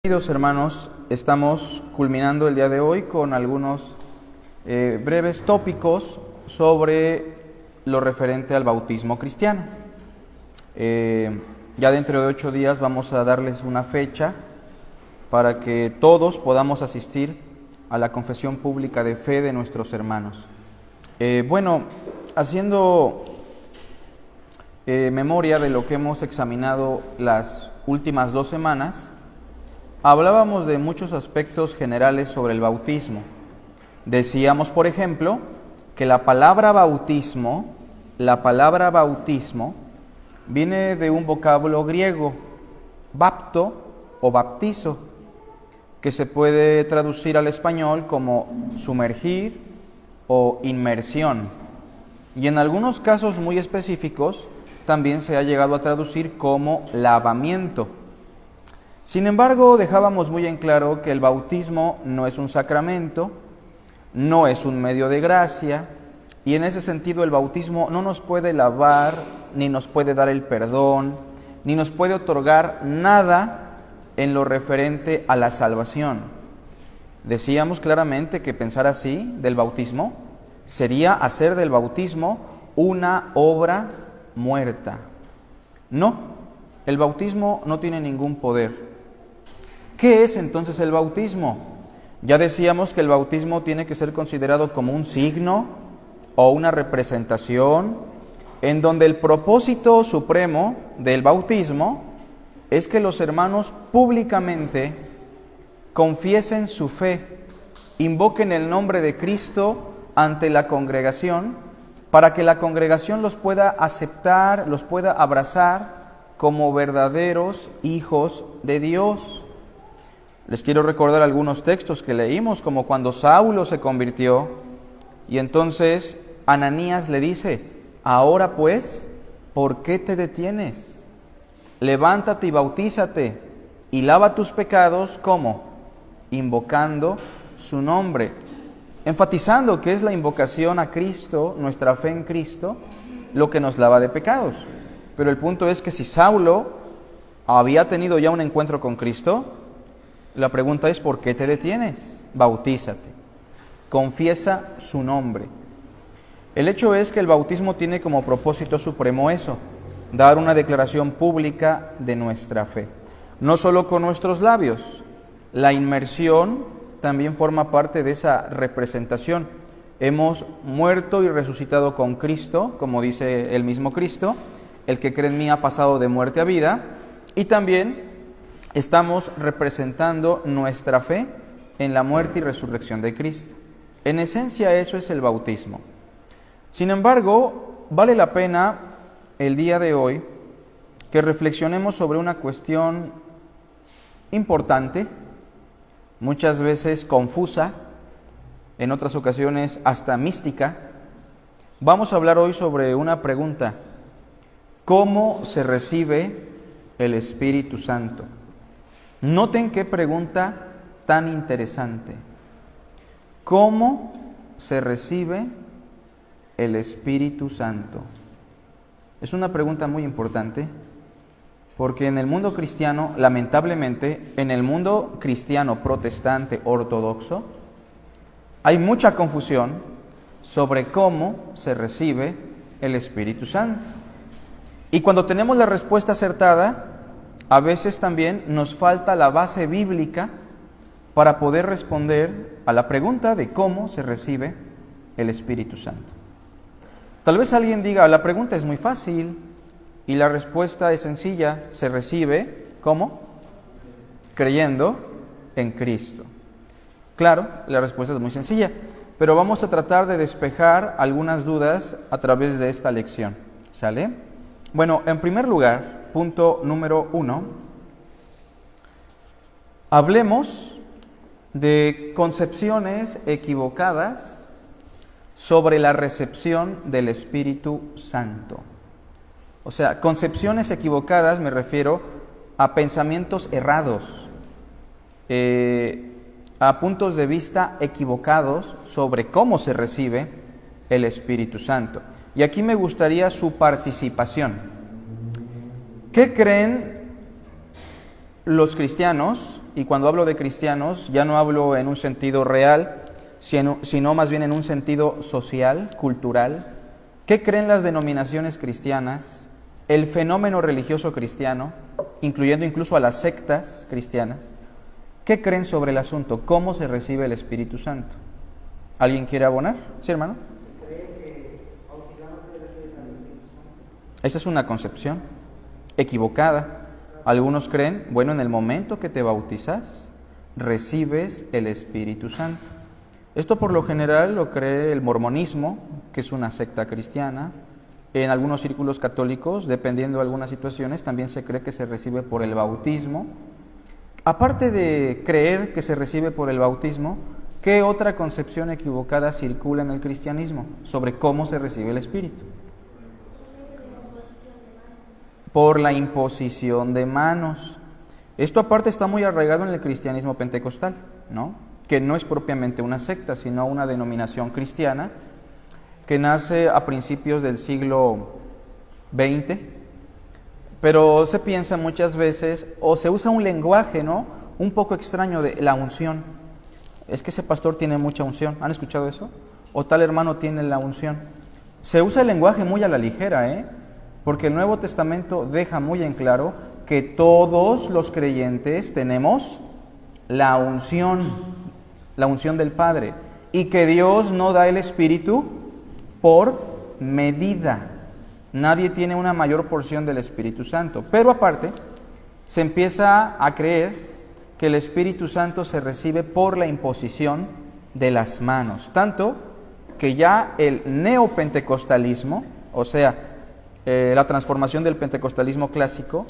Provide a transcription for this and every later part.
Queridos hermanos, estamos culminando el día de hoy con algunos breves tópicos sobre lo referente al bautismo cristiano. Ya dentro de 8 días vamos a darles una fecha para que todos podamos asistir a la confesión pública de fe de nuestros hermanos. Haciendo memoria de lo que hemos examinado las últimas 2 semanas, hablábamos de muchos aspectos generales sobre el bautismo. Decíamos, por ejemplo, que la palabra bautismo viene de un vocablo griego, bapto o baptizo, que se puede traducir al español como sumergir o inmersión. Y en algunos casos muy específicos también se ha llegado a traducir como lavamiento. Sin embargo, dejábamos muy en claro que el bautismo no es un sacramento, no es un medio de gracia, y en ese sentido el bautismo no nos puede lavar, ni nos puede dar el perdón, ni nos puede otorgar nada en lo referente a la salvación. Decíamos claramente que pensar así del bautismo sería hacer del bautismo una obra muerta. No, el bautismo no tiene ningún poder. ¿Qué es entonces el bautismo? Ya decíamos que el bautismo tiene que ser considerado como un signo o una representación en donde el propósito supremo del bautismo es que los hermanos públicamente confiesen su fe, invoquen el nombre de Cristo ante la congregación para que la congregación los pueda aceptar, los pueda abrazar como verdaderos hijos de Dios. Les quiero recordar algunos textos que leímos, como cuando Saulo se convirtió y entonces Ananías le dice: ahora pues, ¿por qué te detienes? Levántate y bautízate y lava tus pecados, ¿cómo? Invocando su nombre, enfatizando que es la invocación a Cristo, nuestra fe en Cristo, lo que nos lava de pecados. Pero el punto es que si Saulo había tenido ya un encuentro con Cristo, la pregunta es: ¿por qué te detienes? Bautízate, confiesa su nombre. El hecho es que el bautismo tiene como propósito supremo eso, dar una declaración pública de nuestra fe. No solo con nuestros labios, la inmersión también forma parte de esa representación. Hemos muerto y resucitado con Cristo, como dice el mismo Cristo: el que cree en mí ha pasado de muerte a vida, y también estamos representando nuestra fe en la muerte y resurrección de Cristo. En esencia, eso es el bautismo. Sin embargo, vale la pena el día de hoy que reflexionemos sobre una cuestión importante, muchas veces confusa, en otras ocasiones hasta mística. Vamos a hablar hoy sobre una pregunta: ¿cómo se recibe el Espíritu Santo? Noten qué pregunta tan interesante. ¿Cómo se recibe el Espíritu Santo? Es una pregunta muy importante porque en el mundo cristiano, lamentablemente, en el mundo cristiano protestante ortodoxo, hay mucha confusión sobre cómo se recibe el Espíritu Santo. Y cuando tenemos la respuesta acertada, a veces también nos falta la base bíblica para poder responder a la pregunta de cómo se recibe el Espíritu Santo. Tal vez alguien diga: la pregunta es muy fácil y la respuesta es sencilla. Se recibe, ¿cómo? Creyendo en Cristo. Claro, la respuesta es muy sencilla, pero vamos a tratar de despejar algunas dudas a través de esta lección. ¿Sale? Bueno, en primer lugar, punto número 1, hablemos de concepciones equivocadas sobre la recepción del Espíritu Santo. O sea, concepciones equivocadas, me refiero a pensamientos errados, a puntos de vista equivocados sobre cómo se recibe el Espíritu Santo. Y aquí me gustaría su participación. ¿Qué creen los cristianos y cuando hablo de cristianos ya no hablo en un sentido real, sino más bien en un sentido social, cultural. ¿Qué creen las denominaciones cristianas, el fenómeno religioso cristiano, incluyendo incluso a las sectas cristianas? ¿Qué creen sobre el asunto? ¿Cómo se recibe el Espíritu Santo? ¿Alguien quiere abonar? ¿Sí, hermano? Se cree que bautizándote recibes al Espíritu Santo. Esa es una concepción equivocada. Algunos creen, bueno, en el momento que te bautizas, recibes el Espíritu Santo. Esto por lo general lo cree el mormonismo, que es una secta cristiana. En algunos círculos católicos, dependiendo de algunas situaciones, también se cree que se recibe por el bautismo. Aparte de creer que se recibe por el bautismo, ¿qué otra concepción equivocada circula en el cristianismo sobre cómo se recibe el Espíritu? Por la imposición de manos. Esto aparte está muy arraigado en el cristianismo pentecostal, ¿no? Que no es propiamente una secta, sino una denominación cristiana que nace a principios del siglo XX, pero se piensa muchas veces, o se usa un lenguaje, ¿no?, un poco extraño de la unción. Es que ese pastor tiene mucha unción. ¿Han escuchado eso? O tal hermano tiene la unción. Se usa el lenguaje muy a la ligera, porque el Nuevo Testamento deja muy en claro que todos los creyentes tenemos la unción del Padre, y que Dios no da el Espíritu por medida. Nadie tiene una mayor porción del Espíritu Santo. Pero aparte, se empieza a creer que el Espíritu Santo se recibe por la imposición de las manos. Tanto que ya el neopentecostalismo, o sea, la transformación del pentecostalismo clásico,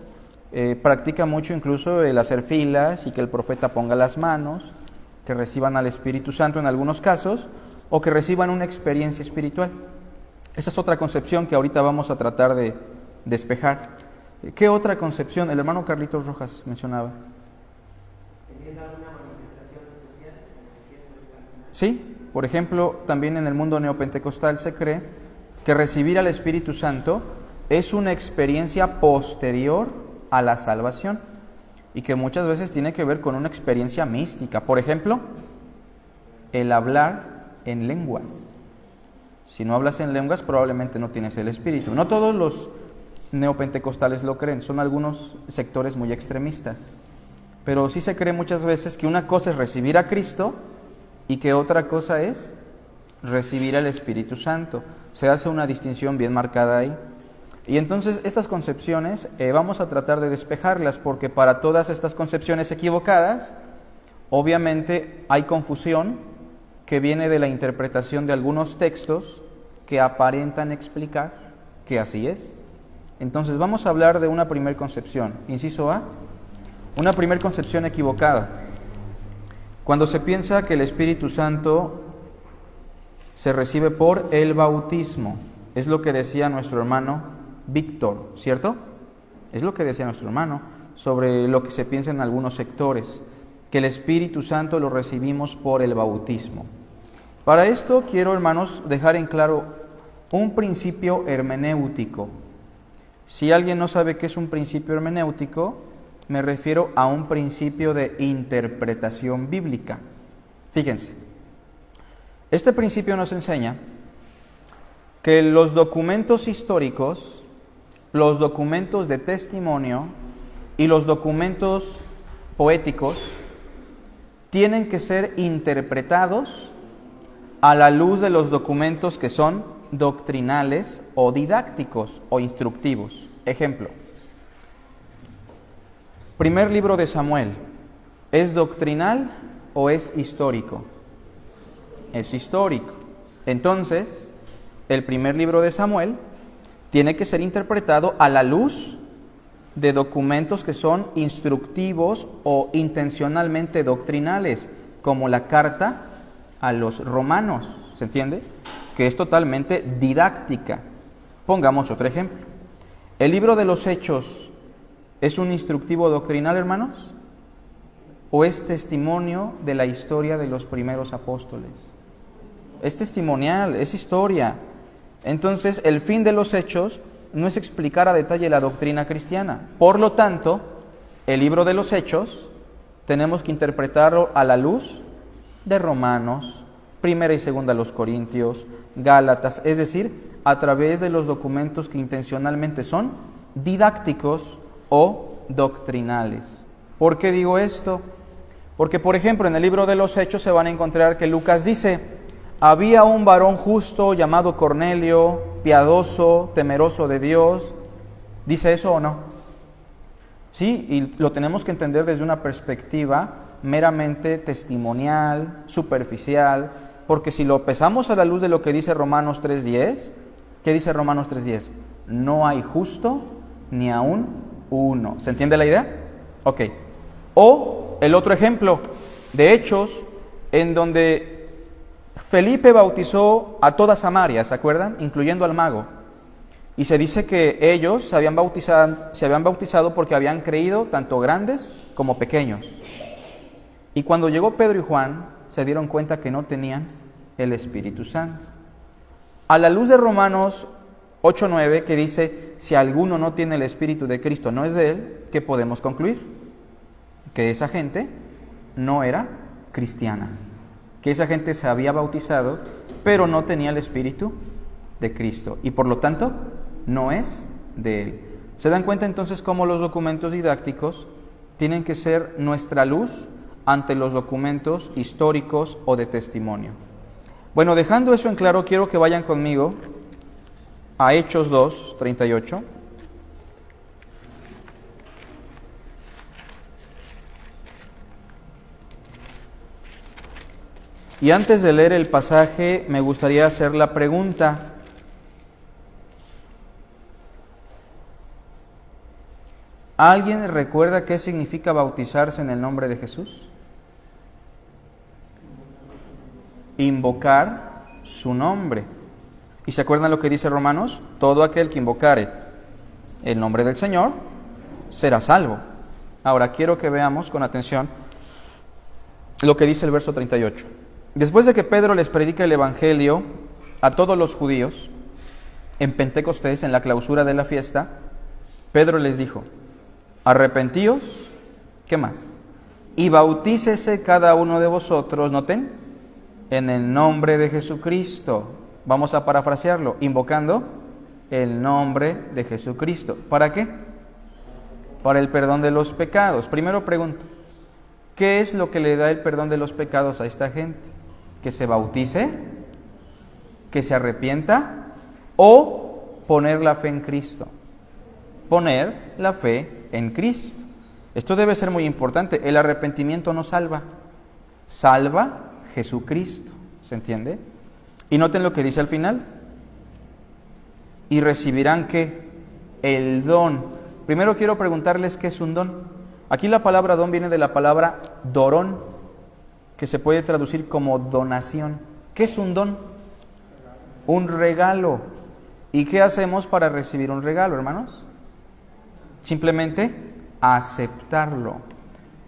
practica mucho incluso el hacer filas y que el profeta ponga las manos, que reciban al Espíritu Santo en algunos casos, o que reciban una experiencia espiritual. Esa es otra concepción que ahorita vamos a tratar de despejar. ¿Qué otra concepción? El hermano Carlitos Rojas mencionaba. ¿Tenías alguna manifestación especial? Sí, por ejemplo, también en el mundo neopentecostal se cree que recibir al Espíritu Santo es una experiencia posterior a la salvación y que muchas veces tiene que ver con una experiencia mística. Por ejemplo, el hablar en lenguas. Si no hablas en lenguas, probablemente no tienes el Espíritu. No todos los neopentecostales lo creen, son algunos sectores muy extremistas. Pero sí se cree muchas veces que una cosa es recibir a Cristo y que otra cosa es recibir al Espíritu Santo. Se hace una distinción bien marcada ahí. Y entonces estas concepciones vamos a tratar de despejarlas, porque para todas estas concepciones equivocadas, obviamente hay confusión que viene de la interpretación de algunos textos que aparentan explicar que así es. Entonces vamos a hablar de una primer concepción. Inciso A, una primer concepción equivocada. Cuando se piensa que el Espíritu Santo se recibe por el bautismo. Es lo que decía nuestro hermano Víctor, ¿cierto? Es lo que decía nuestro hermano sobre lo que se piensa en algunos sectores, que el Espíritu Santo lo recibimos por el bautismo. Para esto quiero, hermanos, dejar en claro un principio hermenéutico. Si alguien no sabe qué es un principio hermenéutico, me refiero a un principio de interpretación bíblica. Fíjense, este principio nos enseña que los documentos históricos, los documentos de testimonio y los documentos poéticos tienen que ser interpretados a la luz de los documentos que son doctrinales o didácticos o instructivos. Ejemplo, primer libro de Samuel, ¿es doctrinal o es histórico? Es histórico. Entonces, el primer libro de Samuel tiene que ser interpretado a la luz de documentos que son instructivos o intencionalmente doctrinales, como la carta a los romanos, ¿se entiende? Que es totalmente didáctica. Pongamos otro ejemplo. ¿El libro de los Hechos es un instructivo doctrinal, hermanos? ¿O es testimonio de la historia de los primeros apóstoles? Es testimonial, es historia. Entonces, el fin de los Hechos no es explicar a detalle la doctrina cristiana. Por lo tanto, el libro de los Hechos tenemos que interpretarlo a la luz de Romanos, Primera y Segunda los Corintios, Gálatas, es decir, a través de los documentos que intencionalmente son didácticos o doctrinales. ¿Por qué digo esto? Porque, por ejemplo, en el libro de los Hechos se van a encontrar que Lucas dice: había un varón justo llamado Cornelio, piadoso, temeroso de Dios. ¿Dice eso o no? Sí, y lo tenemos que entender desde una perspectiva meramente testimonial, superficial, porque si lo pesamos a la luz de lo que dice Romanos 3:10, ¿qué dice Romanos 3:10? No hay justo ni aún uno. ¿Se entiende la idea? Ok. O el otro ejemplo de Hechos, en donde Felipe bautizó a toda Samaria, ¿se acuerdan? Incluyendo al mago. Y se dice que ellos se habían bautizado porque habían creído, tanto grandes como pequeños. Y cuando llegó Pedro y Juan, se dieron cuenta que no tenían el Espíritu Santo. A la luz de Romanos 8:9, que dice: si alguno no tiene el Espíritu de Cristo, no es de él, ¿qué podemos concluir? Que esa gente no era cristiana, que esa gente se había bautizado, pero no tenía el Espíritu de Cristo, y por lo tanto no es de él. ¿Se dan cuenta entonces cómo los documentos didácticos tienen que ser nuestra luz ante los documentos históricos o de testimonio? Bueno, dejando eso en claro, quiero que vayan conmigo a Hechos 2:38. Y antes de leer el pasaje, me gustaría hacer la pregunta: ¿alguien recuerda qué significa bautizarse en el nombre de Jesús? Invocar su nombre. ¿Y se acuerdan lo que dice Romanos? Todo aquel que invocare el nombre del Señor será salvo. Ahora quiero que veamos con atención lo que dice el verso 38. Después de que Pedro les predica el Evangelio a todos los judíos, en Pentecostés, en la clausura de la fiesta, Pedro les dijo: arrepentíos, ¿qué más? Y bautícese cada uno de vosotros, noten, en el nombre de Jesucristo. Vamos a parafrasearlo, invocando el nombre de Jesucristo. ¿Para qué? Para el perdón de los pecados. Primero pregunto, ¿qué es lo que le da el perdón de los pecados a esta gente? ¿Que se bautice? ¿Que se arrepienta? ¿O poner la fe en Cristo? Poner la fe en Cristo. Esto debe ser muy importante. El arrepentimiento no salva. Salva Jesucristo. ¿Se entiende? Y noten lo que dice al final. Y recibirán ¿qué? El don. Primero quiero preguntarles qué es un don. Aquí la palabra don viene de la palabra dorón, que se puede traducir como donación. ¿Qué es un don? Un regalo. ¿Y qué hacemos para recibir un regalo, hermanos? Simplemente aceptarlo.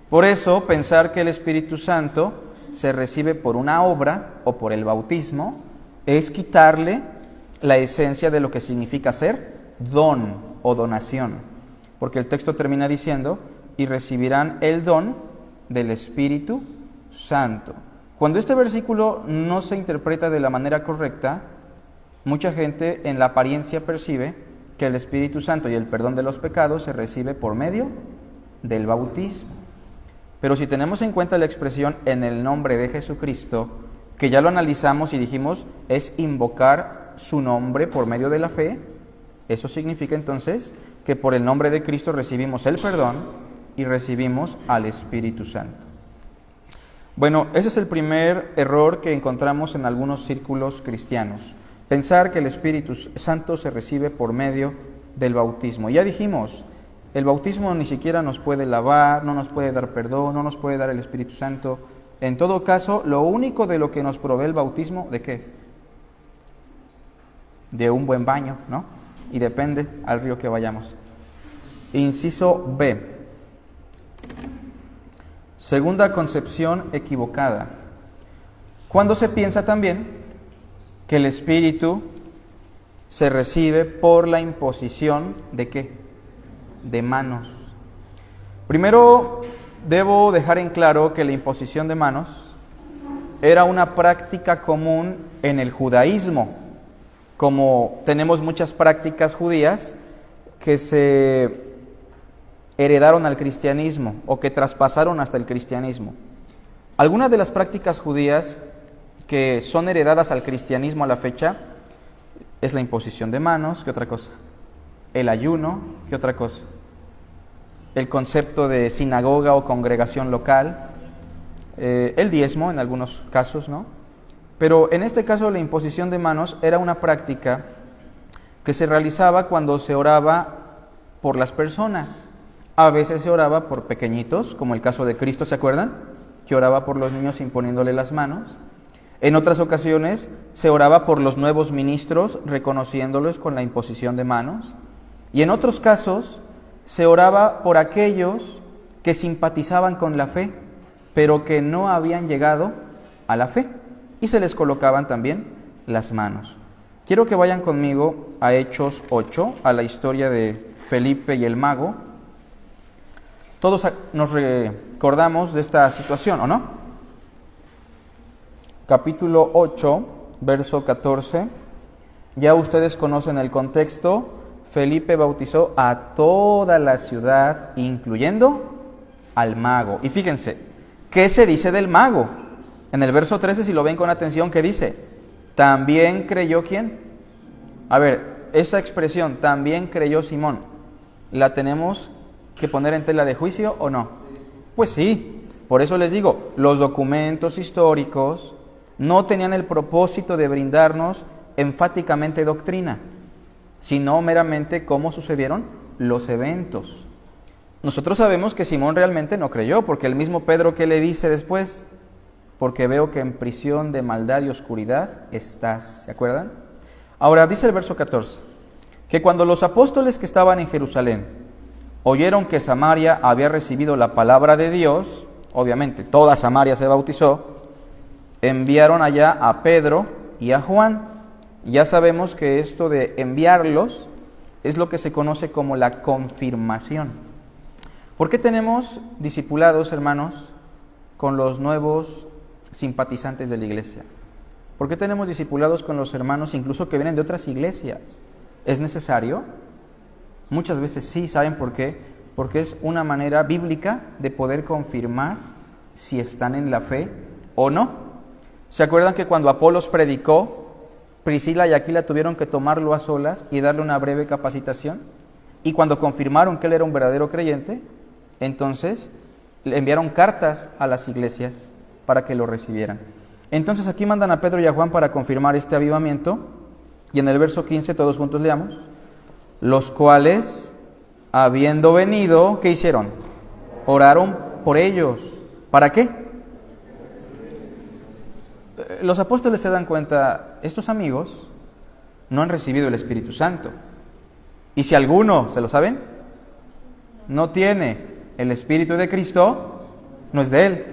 Por eso, pensar que el Espíritu Santo se recibe por una obra o por el bautismo es quitarle la esencia de lo que significa ser don o donación. Porque el texto termina diciendo: y recibirán el don del Espíritu Santo. Cuando este versículo no se interpreta de la manera correcta, mucha gente en la apariencia percibe que el Espíritu Santo y el perdón de los pecados se recibe por medio del bautismo. Pero si tenemos en cuenta la expresión en el nombre de Jesucristo, que ya lo analizamos y dijimos es invocar su nombre por medio de la fe, eso significa entonces que por el nombre de Cristo recibimos el perdón y recibimos al Espíritu Santo. Bueno, ese es el primer error que encontramos en algunos círculos cristianos. Pensar que el Espíritu Santo se recibe por medio del bautismo. Ya dijimos, el bautismo ni siquiera nos puede lavar, no nos puede dar perdón, no nos puede dar el Espíritu Santo. En todo caso, lo único de lo que nos provee el bautismo, ¿de qué es? De un buen baño, ¿no? Y depende al río que vayamos. Inciso B. Segunda concepción equivocada. Cuando se piensa también que el Espíritu se recibe por la imposición ¿de qué? De manos. Primero, Debo dejar en claro que la imposición de manos era una práctica común en el judaísmo, como tenemos muchas prácticas judías que se heredaron al cristianismo o que traspasaron hasta el cristianismo. Algunas de las prácticas judías que son heredadas al cristianismo a la fecha es la imposición de manos, ¿qué otra cosa? El ayuno, ¿qué otra cosa? El concepto de sinagoga o congregación local, el diezmo en algunos casos, ¿no? Pero en este caso la imposición de manos era una práctica que se realizaba cuando se oraba por las personas. A veces se oraba por pequeñitos, como el caso de Cristo, ¿se acuerdan? Que oraba por los niños imponiéndole las manos. En otras ocasiones se oraba por los nuevos ministros, reconociéndolos con la imposición de manos. Y en otros casos se oraba por aquellos que simpatizaban con la fe, pero que no habían llegado a la fe. Y se les colocaban también las manos. Quiero que vayan conmigo a Hechos 8, a la historia de Felipe y el mago. Todos nos recordamos de esta situación, ¿o no? Capítulo 8, verso 14. Ya ustedes conocen el contexto. Felipe bautizó a toda la ciudad, incluyendo al mago. Y fíjense, ¿qué se dice del mago? En el verso 13, si lo ven con atención, ¿qué dice? ¿También creyó quién? A ver, esa expresión, también creyó Simón, ¿la tenemos que poner en tela de juicio o no? Pues sí, por eso les digo, los documentos históricos no tenían el propósito de brindarnos enfáticamente doctrina, sino meramente cómo sucedieron los eventos. Nosotros sabemos que Simón realmente no creyó, porque el mismo Pedro, ¿qué le dice después? Porque veo que en prisión de maldad y oscuridad estás. ¿Se acuerdan? Ahora dice el verso 14, que cuando los apóstoles que estaban en Jerusalén oyeron que Samaria había recibido la palabra de Dios, obviamente toda Samaria se bautizó, enviaron allá a Pedro y a Juan. Ya sabemos que esto de enviarlos es lo que se conoce como la confirmación. ¿Por qué tenemos discipulados, hermanos, con los nuevos simpatizantes de la iglesia? ¿Por qué tenemos discipulados con los hermanos incluso que vienen de otras iglesias? ¿Es necesario? Muchas veces sí. ¿Saben por qué? Porque es una manera bíblica de poder confirmar si están en la fe o no. ¿Se acuerdan que cuando Apolos predicó, Priscila y Aquila tuvieron que tomarlo a solas y darle una breve capacitación? Y cuando confirmaron que él era un verdadero creyente, entonces le enviaron cartas a las iglesias para que lo recibieran. Entonces aquí mandan a Pedro y a Juan para confirmar este avivamiento. Y en el verso 15, todos juntos leamos. Los cuales, habiendo venido, ¿qué hicieron? Oraron por ellos. ¿Para qué? Los apóstoles se dan cuenta, estos amigos no han recibido el Espíritu Santo. Y si alguno, ¿se lo saben? No tiene el Espíritu de Cristo, no es de él.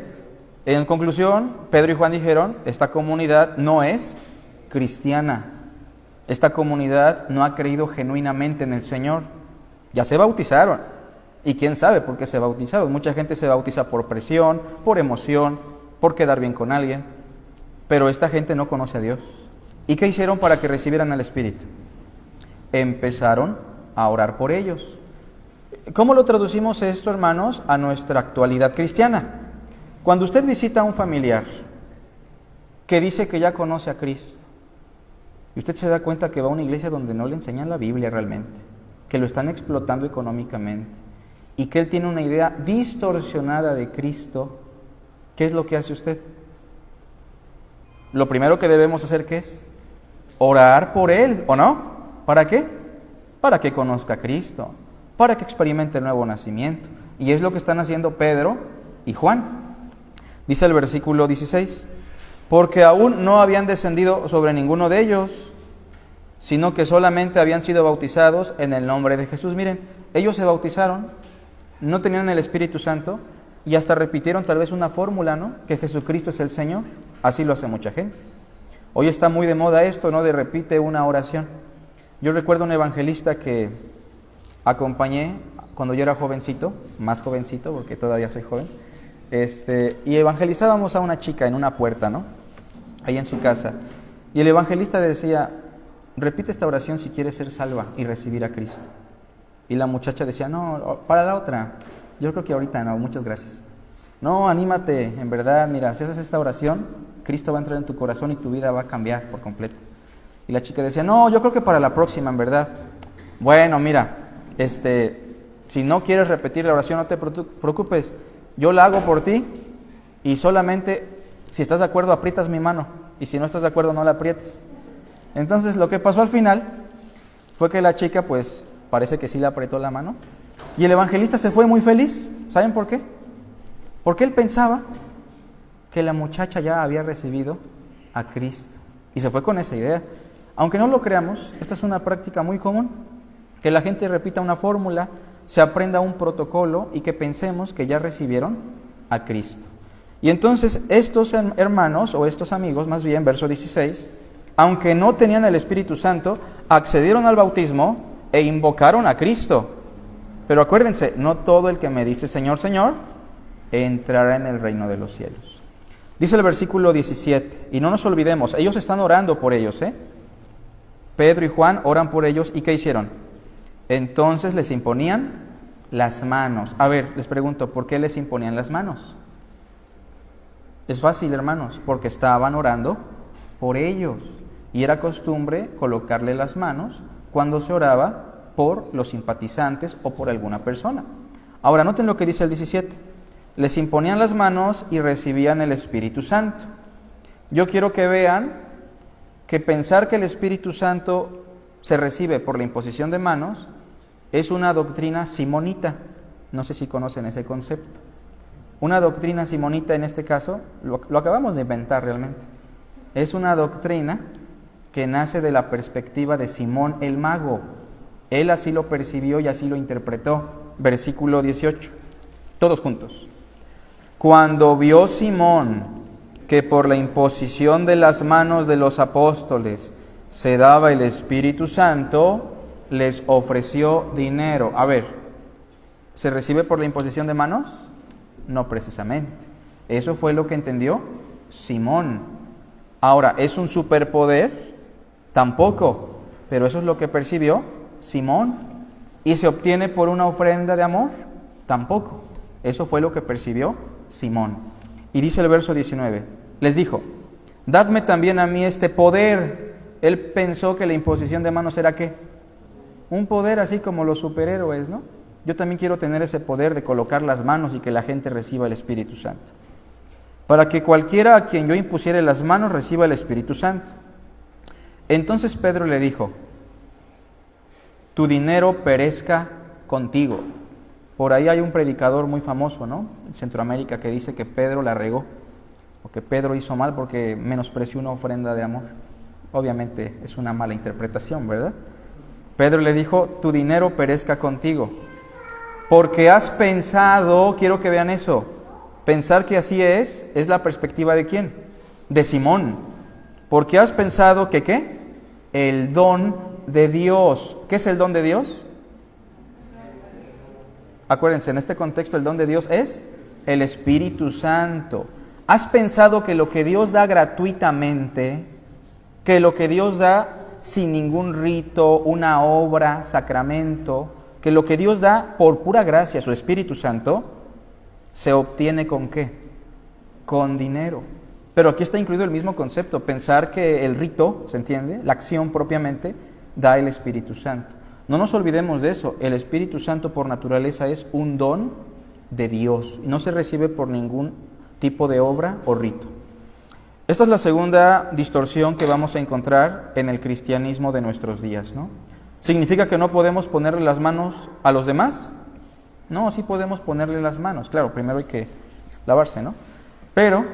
En conclusión, Pedro y Juan dijeron, esta comunidad no es cristiana. Esta comunidad no ha creído genuinamente en el Señor. Ya se bautizaron. Y quién sabe por qué se bautizaron. Mucha gente se bautiza por presión, por emoción, por quedar bien con alguien. Pero esta gente no conoce a Dios. ¿Y qué hicieron para que recibieran el Espíritu? Empezaron a orar por ellos. ¿Cómo lo traducimos esto, hermanos, a nuestra actualidad cristiana? Cuando usted visita a un familiar que dice que ya conoce a Cristo, y usted se da cuenta que va a una iglesia donde no le enseñan la Biblia realmente, que lo están explotando económicamente, y que él tiene una idea distorsionada de Cristo, ¿qué es lo que hace usted? Lo primero que debemos hacer, ¿qué es? Orar por él, ¿o no? ¿Para qué? Para que conozca a Cristo, para que experimente el nuevo nacimiento. Y es lo que están haciendo Pedro y Juan. Dice el versículo 16, porque aún no habían descendido sobre ninguno de ellos, sino que solamente habían sido bautizados en el nombre de Jesús. Miren, ellos se bautizaron, no tenían el Espíritu Santo, y hasta repitieron tal vez una fórmula, ¿no? Que Jesucristo es el Señor. Así lo hace mucha gente. Hoy está muy de moda esto, ¿no? De repite una oración. Yo recuerdo un evangelista que acompañé cuando yo era jovencito, más jovencito, porque todavía soy joven. y evangelizábamos a una chica en una puerta, ¿no? Ahí en su casa. Y el evangelista decía, repite esta oración si quieres ser salva y recibir a Cristo. Y la muchacha decía, no, para la otra, yo creo que ahorita no, muchas gracias. No, anímate, en verdad, mira, si haces esta oración, Cristo va a entrar en tu corazón y tu vida va a cambiar por completo. Y la chica decía, no, yo creo que para la próxima, en verdad. Bueno, mira, si no quieres repetir la oración, no te preocupes, yo la hago por ti y solamente, si estás de acuerdo, aprietas mi mano, y si no estás de acuerdo, no la aprietes. Entonces, lo que pasó al final fue que la chica, pues, parece que sí le apretó la mano, y el evangelista se fue muy feliz. ¿Saben por qué? Porque él pensaba que la muchacha ya había recibido a Cristo, y se fue con esa idea. Aunque no lo creamos, esta es una práctica muy común, que la gente repita una fórmula, se aprenda un protocolo y que pensemos que ya recibieron a Cristo. Y entonces estos hermanos, o estos amigos más bien, verso 16, aunque no tenían el Espíritu Santo, accedieron al bautismo e invocaron a Cristo. Pero acuérdense, no todo el que me dice Señor, Señor, entrará en el reino de los cielos. Dice el versículo 17, y no nos olvidemos, ellos están orando por ellos, Pedro y Juan oran por ellos, ¿y qué hicieron? Entonces les imponían las manos. A ver, les pregunto, ¿por qué les imponían las manos? Es fácil, hermanos, porque estaban orando por ellos. Y era costumbre colocarle las manos cuando se oraba por los simpatizantes o por alguna persona. Ahora, noten lo que dice el 17. Les imponían las manos y recibían el Espíritu Santo. Yo quiero que vean que pensar que el Espíritu Santo se recibe por la imposición de manos es una doctrina simonita. No sé si conocen ese concepto. Una doctrina simonita en este caso, lo acabamos de inventar realmente. Es una doctrina que nace de la perspectiva de Simón el mago. Él así lo percibió y así lo interpretó. Versículo 18. Todos juntos. Cuando vio Simón que por la imposición de las manos de los apóstoles se daba el Espíritu Santo, les ofreció dinero. A ver, ¿se recibe por la imposición de manos? No precisamente. Eso fue lo que entendió Simón. Ahora, ¿es un superpoder? Tampoco, pero eso es lo que percibió Simón. ¿Y se obtiene por una ofrenda de amor? Tampoco. Eso fue lo que percibió Simón. Y dice el verso 19, les dijo, dadme también a mí este poder. Él pensó que la imposición de manos era ¿qué? Un poder así como los superhéroes, ¿no? Yo también quiero tener ese poder de colocar las manos y que la gente reciba el Espíritu Santo. Para que cualquiera a quien yo impusiere las manos reciba el Espíritu Santo. Entonces Pedro le dijo, tu dinero perezca contigo. Por ahí hay un predicador muy famoso, ¿no? En Centroamérica, que dice que Pedro la regó, o que Pedro hizo mal porque menospreció una ofrenda de amor. Obviamente es una mala interpretación, ¿verdad? Pedro le dijo, tu dinero perezca contigo, porque has pensado, quiero que vean eso, pensar que así es la perspectiva ¿de quién? De Simón. Porque has pensado que ¿qué? El don de Dios. ¿Qué es el don de Dios? Acuérdense, en este contexto el don de Dios es el Espíritu Santo. ¿Has pensado que lo que Dios da gratuitamente, que lo que Dios da sin ningún rito, una obra, sacramento, que lo que Dios da por pura gracia, su Espíritu Santo, se obtiene con qué? Con dinero. Pero aquí está incluido el mismo concepto, pensar que el rito, ¿se entiende? La acción propiamente da el Espíritu Santo. No nos olvidemos de eso, el Espíritu Santo por naturaleza es un don de Dios y no se recibe por ningún tipo de obra o rito. Esta es la segunda distorsión que vamos a encontrar en el cristianismo de nuestros días, ¿no? ¿Significa que no podemos ponerle las manos a los demás? No, sí podemos ponerle las manos, claro, primero hay que lavarse, ¿no? Pero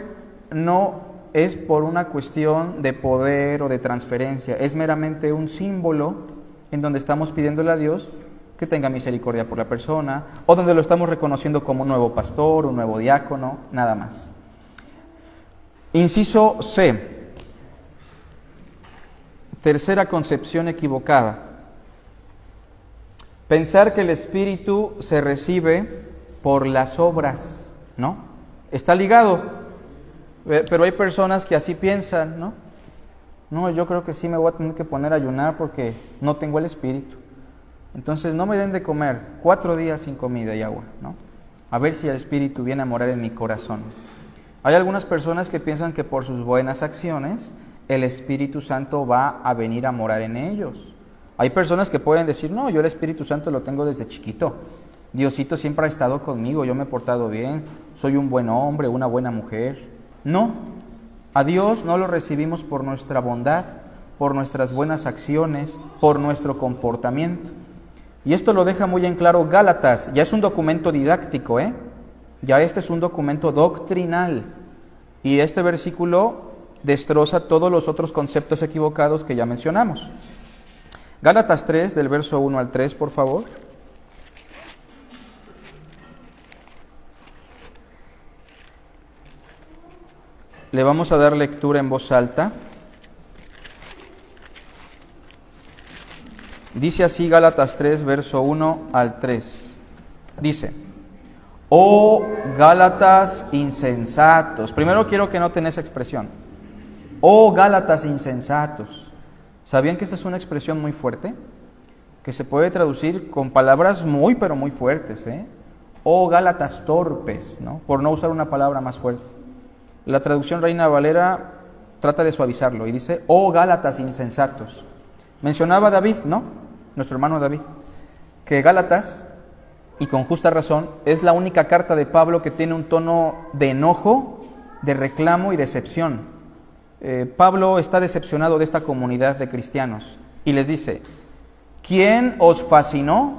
no es por una cuestión de poder o de transferencia, es meramente un símbolo en donde estamos pidiéndole a Dios que tenga misericordia por la persona, o donde lo estamos reconociendo como un nuevo pastor, un nuevo diácono, nada más. Inciso C. Tercera concepción equivocada. Pensar que el Espíritu se recibe por las obras, ¿no? está ligado. Pero hay personas que así piensan, ¿no? No, yo creo que sí me voy a tener que poner a ayunar porque no tengo el Espíritu. Entonces no me den de comer 4 días sin comida y agua, ¿no? A ver si el Espíritu viene a morar en mi corazón. Hay algunas personas que piensan que por sus buenas acciones el Espíritu Santo va a venir a morar en ellos. Hay personas que pueden decir, no, yo el Espíritu Santo lo tengo desde chiquito. Diosito siempre ha estado conmigo, yo me he portado bien, soy un buen hombre, una buena mujer. No, a Dios no lo recibimos por nuestra bondad, por nuestras buenas acciones, por nuestro comportamiento. Y esto lo deja muy en claro Gálatas, ya es un documento didáctico, ya este es un documento doctrinal. Y este versículo destroza todos los otros conceptos equivocados que ya mencionamos. Gálatas 3, del verso 1 al 3, por favor. Le vamos a dar lectura en voz alta. Dice así Gálatas 3, verso 1 al 3. Dice, oh Gálatas insensatos. Primero quiero que noten esa expresión. Oh Gálatas insensatos. ¿Sabían que esta es una expresión muy fuerte? Que se puede traducir con palabras muy, pero muy fuertes, Oh Gálatas torpes, ¿no? Por no usar una palabra más fuerte. La traducción Reina Valera trata de suavizarlo y dice, oh Gálatas insensatos. Mencionaba David, ¿no? Nuestro hermano David, que Gálatas, y con justa razón, es la única carta de Pablo que tiene un tono de enojo, de reclamo y decepción. Pablo está decepcionado de esta comunidad de cristianos y les dice, ¿quién os fascinó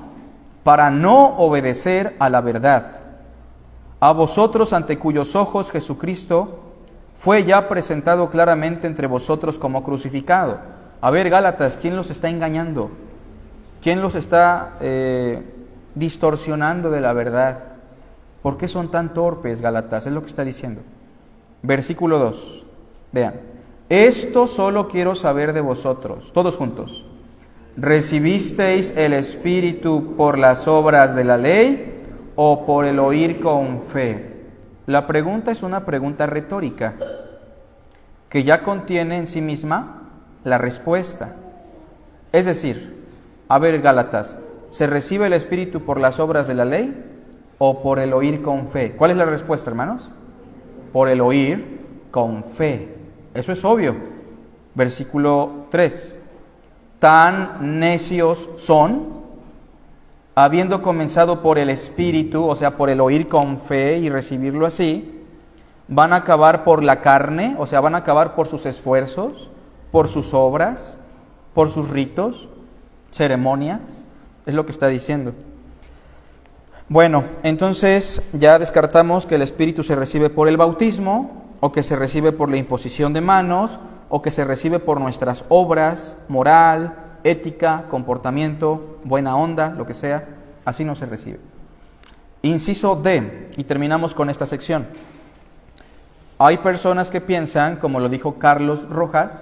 para no obedecer a la verdad? A vosotros ante cuyos ojos Jesucristo fue ya presentado claramente entre vosotros como crucificado. A ver, Gálatas, ¿quién los está engañando? ¿Quién los está distorsionando de la verdad? ¿Por qué son tan torpes, Gálatas? Es lo que está diciendo. Versículo 2. Vean. Esto solo quiero saber de vosotros, todos juntos. ¿Recibisteis el Espíritu por las obras de la ley o por el oír con fe? La pregunta es una pregunta retórica que ya contiene en sí misma la respuesta. Es decir, a ver, Gálatas, ¿se recibe el Espíritu por las obras de la ley o por el oír con fe? ¿Cuál es la respuesta, hermanos? Por el oír con fe. Eso es obvio. Versículo 3. Tan necios son, habiendo comenzado por el Espíritu, o sea, por el oír con fe y recibirlo así, van a acabar por la carne, o sea, van a acabar por sus esfuerzos, por sus obras, por sus ritos, ceremonias, es lo que está diciendo. Bueno, entonces ya descartamos que el Espíritu se recibe por el bautismo, o que se recibe por la imposición de manos, o que se recibe por nuestras obras, moral, ética, comportamiento, buena onda, lo que sea, así no se recibe. Inciso D, y terminamos con esta sección. Hay personas que piensan, como lo dijo Carlos Rojas,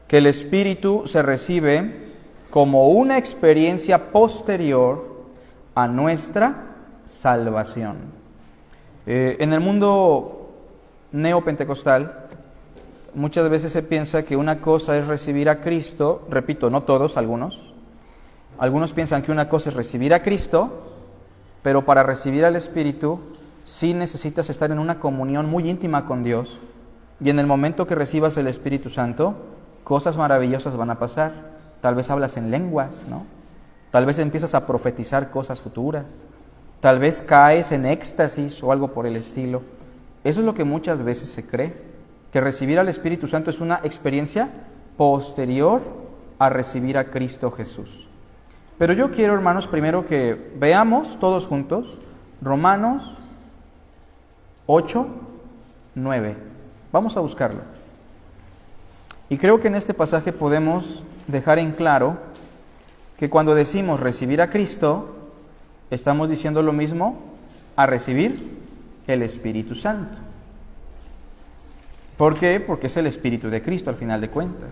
que el Espíritu se recibe como una experiencia posterior a nuestra salvación. En el mundo neopentecostal, muchas veces se piensa que una cosa es recibir a Cristo, repito, no todos, algunos piensan que una cosa es recibir a Cristo, pero para recibir al Espíritu sí necesitas estar en una comunión muy íntima con Dios, y en el momento que recibas el Espíritu Santo, cosas maravillosas van a pasar. Tal vez hablas en lenguas, ¿no? Tal vez empiezas a profetizar cosas futuras, tal vez caes en éxtasis o algo por el estilo. Eso es lo que muchas veces se cree, que recibir al Espíritu Santo es una experiencia posterior a recibir a Cristo Jesús. Pero yo quiero, hermanos, primero que veamos todos juntos Romanos 8, 9. Vamos a buscarlo. Y creo que en este pasaje podemos dejar en claro que cuando decimos recibir a Cristo, estamos diciendo lo mismo a recibir el Espíritu Santo. ¿Por qué? Porque es el Espíritu de Cristo al final de cuentas.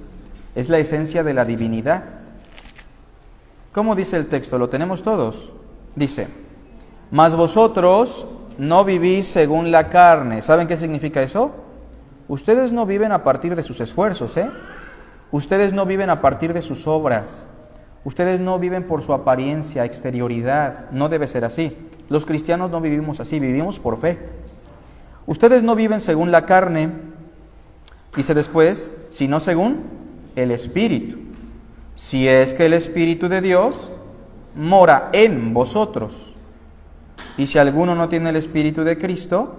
Es la esencia de la divinidad. ¿Cómo dice el texto? ¿Lo tenemos todos? Dice, mas vosotros no vivís según la carne. ¿Saben qué significa eso? Ustedes no viven a partir de sus esfuerzos, ¿eh? Ustedes no viven a partir de sus obras. Ustedes no viven por su apariencia, exterioridad. No debe ser así. Los cristianos no vivimos así, vivimos por fe. Ustedes no viven según la carne, dice después, sino según el Espíritu. Si es que el Espíritu de Dios mora en vosotros. Y si alguno no tiene el Espíritu de Cristo,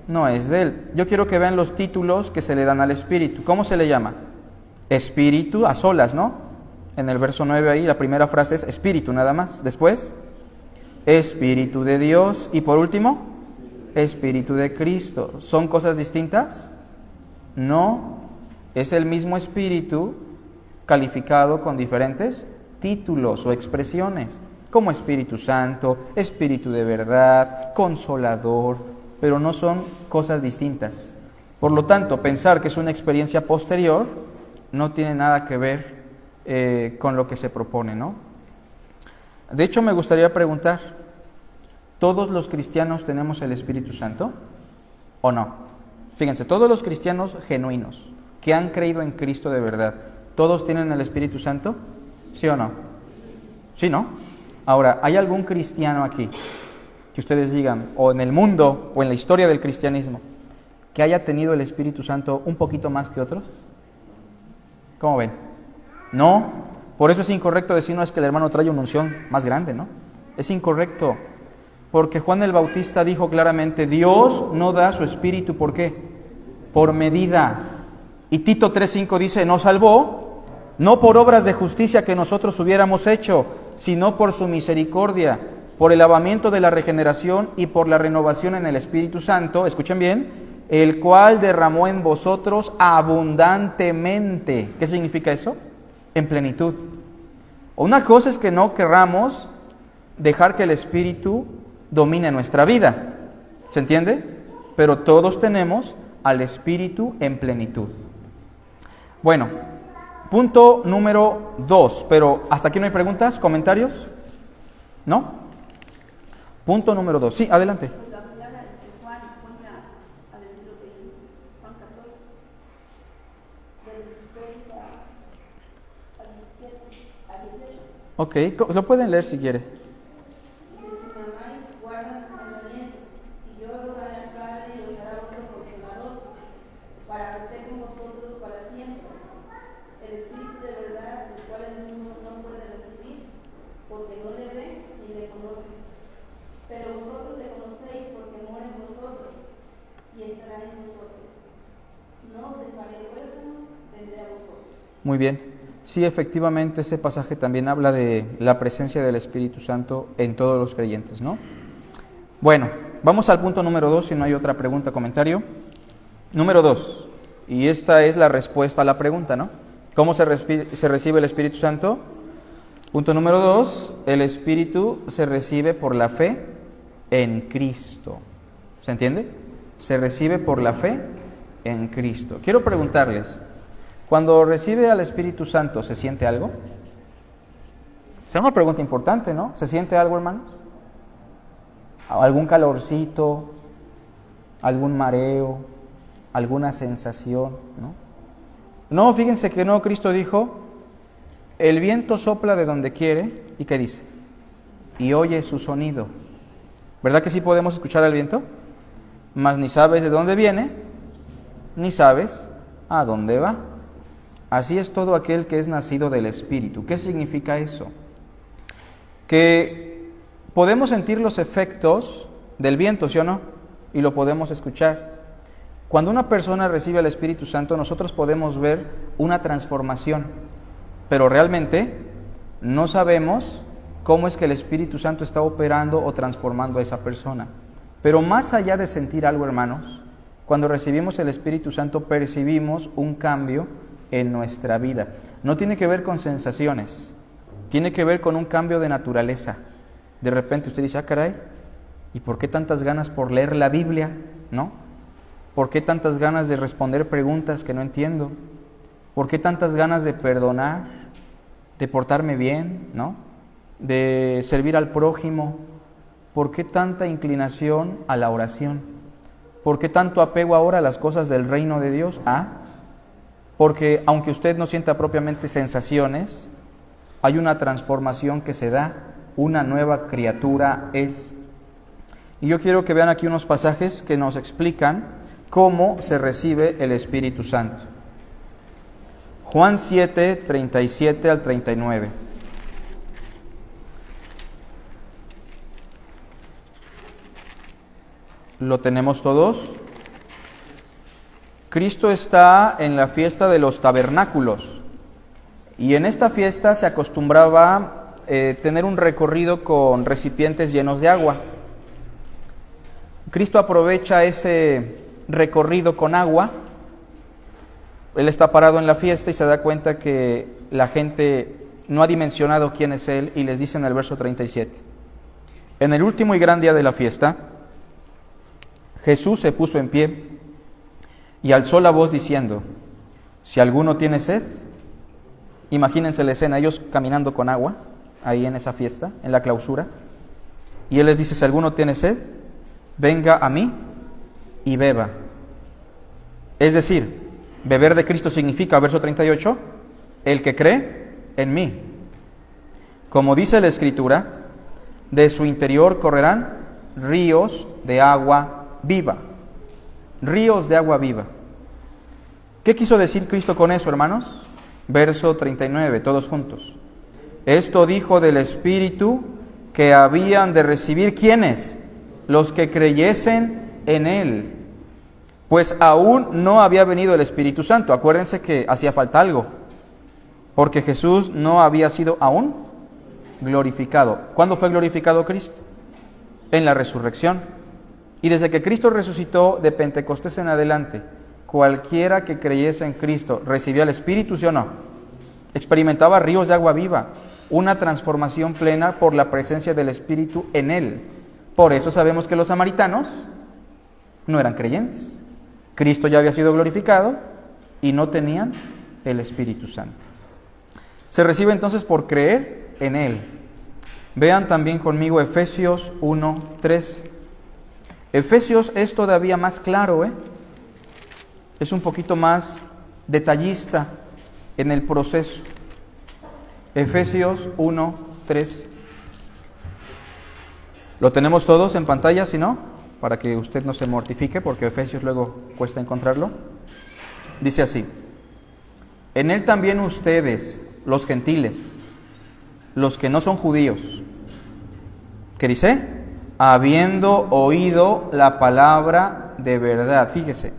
no es de él. Yo quiero que vean los títulos que se le dan al Espíritu. ¿Cómo se le llama? Espíritu a solas, ¿no? En el verso 9 ahí, la primera frase es Espíritu nada más. Después, Espíritu de Dios. Y por último, Espíritu de Cristo. ¿Son cosas distintas? No. Es el mismo Espíritu calificado con diferentes títulos o expresiones, como Espíritu Santo, Espíritu de verdad, Consolador, pero no son cosas distintas. Por lo tanto, pensar que es una experiencia posterior no tiene nada que ver con lo que se propone, ¿no? De hecho, me gustaría preguntar, ¿todos los cristianos tenemos el Espíritu Santo o no? Fíjense, todos los cristianos genuinos que han creído en Cristo de verdad, ¿todos tienen el Espíritu Santo? ¿Sí o no? ¿Sí, no? Ahora, ¿hay algún cristiano aquí que ustedes digan, o en el mundo, o en la historia del cristianismo, que haya tenido el Espíritu Santo un poquito más que otros? ¿Cómo ven? No, por eso es incorrecto decir, no, es que el hermano trae una unción más grande, ¿no? Es incorrecto, porque Juan el Bautista dijo claramente, Dios no da su Espíritu, ¿por qué? Por medida. Y Tito 3:5 dice, nos salvó, no por obras de justicia que nosotros hubiéramos hecho, sino por su misericordia, por el lavamiento de la regeneración y por la renovación en el Espíritu Santo, escuchen bien, el cual derramó en vosotros abundantemente. ¿Qué significa eso? En plenitud. Una cosa es que no querramos dejar que el Espíritu domine nuestra vida, ¿se entiende? Pero todos tenemos al Espíritu en plenitud. Bueno, punto número 2, pero ¿hasta aquí no hay preguntas, comentarios? ¿No? Punto número 2, sí, adelante. Ok, lo pueden leer si quiere. Muy bien. Sí, efectivamente, ese pasaje también habla de la presencia del Espíritu Santo en todos los creyentes, ¿no? Bueno, vamos al punto número 2, si no hay otra pregunta o comentario. Número 2, y esta es la respuesta a la pregunta, ¿no? ¿Cómo se recibe el Espíritu Santo? Punto número 2, el Espíritu se recibe por la fe en Cristo. ¿Se entiende? Se recibe por la fe en Cristo. Quiero preguntarles, cuando recibe al Espíritu Santo, ¿se siente algo? Es una pregunta importante, ¿no? ¿Se siente algo, hermanos? ¿Algún calorcito? ¿Algún mareo? ¿Alguna sensación? No, fíjense que no, Cristo dijo, el viento sopla de donde quiere, ¿y qué dice? Y oye su sonido. ¿Verdad que sí podemos escuchar al viento? Mas ni sabes de dónde viene, ni sabes a dónde va. Así es todo aquel que es nacido del Espíritu. ¿Qué significa eso? Que podemos sentir los efectos del viento, ¿sí o no? Y lo podemos escuchar. Cuando una persona recibe al Espíritu Santo, nosotros podemos ver una transformación, pero realmente no sabemos cómo es que el Espíritu Santo está operando o transformando a esa persona. Pero más allá de sentir algo, hermanos, cuando recibimos el Espíritu Santo percibimos un cambio en nuestra vida. No tiene que ver con sensaciones, tiene que ver con un cambio de naturaleza. De repente usted dice, caray, ¿y por qué tantas ganas por leer la Biblia? ¿No? ¿Por qué tantas ganas de responder preguntas que no entiendo? ¿Por qué tantas ganas de perdonar, de portarme bien, ¿no? De servir al prójimo? ¿por qué tanta inclinación a la oración? ¿Por qué tanto apego ahora a las cosas del reino de Dios? Porque aunque usted no sienta propiamente sensaciones, hay una transformación que se da, una nueva criatura es. Y yo quiero que vean aquí unos pasajes que nos explican cómo se recibe el Espíritu Santo. Juan 7, 37 al 39. ¿Lo tenemos todos? Cristo está en la fiesta de los tabernáculos. Y en esta fiesta se acostumbraba tener un recorrido con recipientes llenos de agua. Cristo aprovecha ese recorrido con agua. Él está parado en la fiesta y se da cuenta que la gente no ha dimensionado quién es Él y les dice en el verso 37. En el último y gran día de la fiesta, Jesús se puso en pie y alzó la voz diciendo, si alguno tiene sed, imagínense la escena, ellos caminando con agua, ahí en esa fiesta, en la clausura, y Él les dice, si alguno tiene sed, venga a mí y beba. Es decir, beber de Cristo significa, verso 38, el que cree en mí. Como dice la Escritura, de su interior correrán ríos de agua viva. Ríos de agua viva. ¿Qué quiso decir Cristo con eso, hermanos? Verso 39, todos juntos. Esto dijo del Espíritu que habían de recibir, ¿quiénes? Los que creyesen en Él. Pues aún no había venido el Espíritu Santo. Acuérdense que hacía falta algo, porque Jesús no había sido aún glorificado. ¿Cuándo fue glorificado Cristo? En la resurrección. Y desde que Cristo resucitó de Pentecostés en adelante, cualquiera que creyese en Cristo recibía el Espíritu, ¿sí o no? Experimentaba ríos de agua viva, una transformación plena por la presencia del Espíritu en él. Por eso sabemos que los samaritanos no eran creyentes. Cristo ya había sido glorificado y no tenían el Espíritu Santo. Se recibe entonces por creer en Él. Vean también conmigo Efesios 1:3. Efesios es todavía más claro, es un poquito más detallista en el proceso. Efesios 1:3. ¿Lo tenemos todos en pantalla, si no? Para que usted no se mortifique, porque Efesios luego cuesta encontrarlo. Dice así: en él también ustedes, los gentiles, los que no son judíos, ¿qué dice? Habiendo oído la palabra de verdad. Fíjese,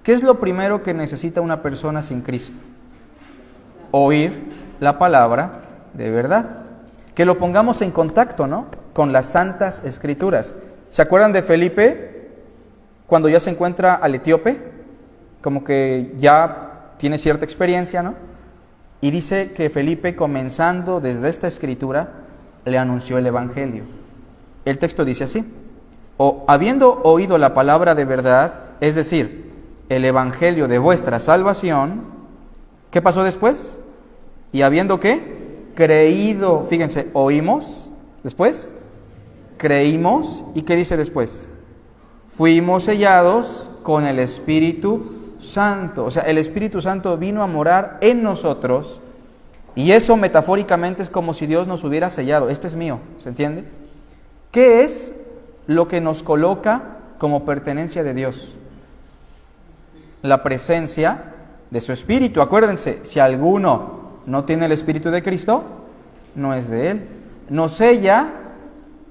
¿qué es lo primero que necesita una persona sin Cristo? Oír la palabra de verdad. Que lo pongamos en contacto, ¿no?, con las Santas Escrituras. ¿Se acuerdan de Felipe cuando ya se encuentra al etíope? Como que ya tiene cierta experiencia, ¿no? Y dice que Felipe, comenzando desde esta escritura, le anunció el Evangelio. El texto dice así: o habiendo oído la palabra de verdad, es decir, el Evangelio de vuestra salvación, ¿qué pasó después? Y habiendo ¿qué? Creído. Fíjense, oímos, después creímos, ¿y qué dice después? Fuimos sellados con el Espíritu Santo. O sea, el Espíritu Santo vino a morar en nosotros, y eso metafóricamente es como si Dios nos hubiera sellado. Este es mío, ¿se entiende? ¿Qué es lo que nos coloca como pertenencia de Dios? La presencia de su Espíritu. Acuérdense, si alguno no tiene el Espíritu de Cristo, no es de Él. Nos sella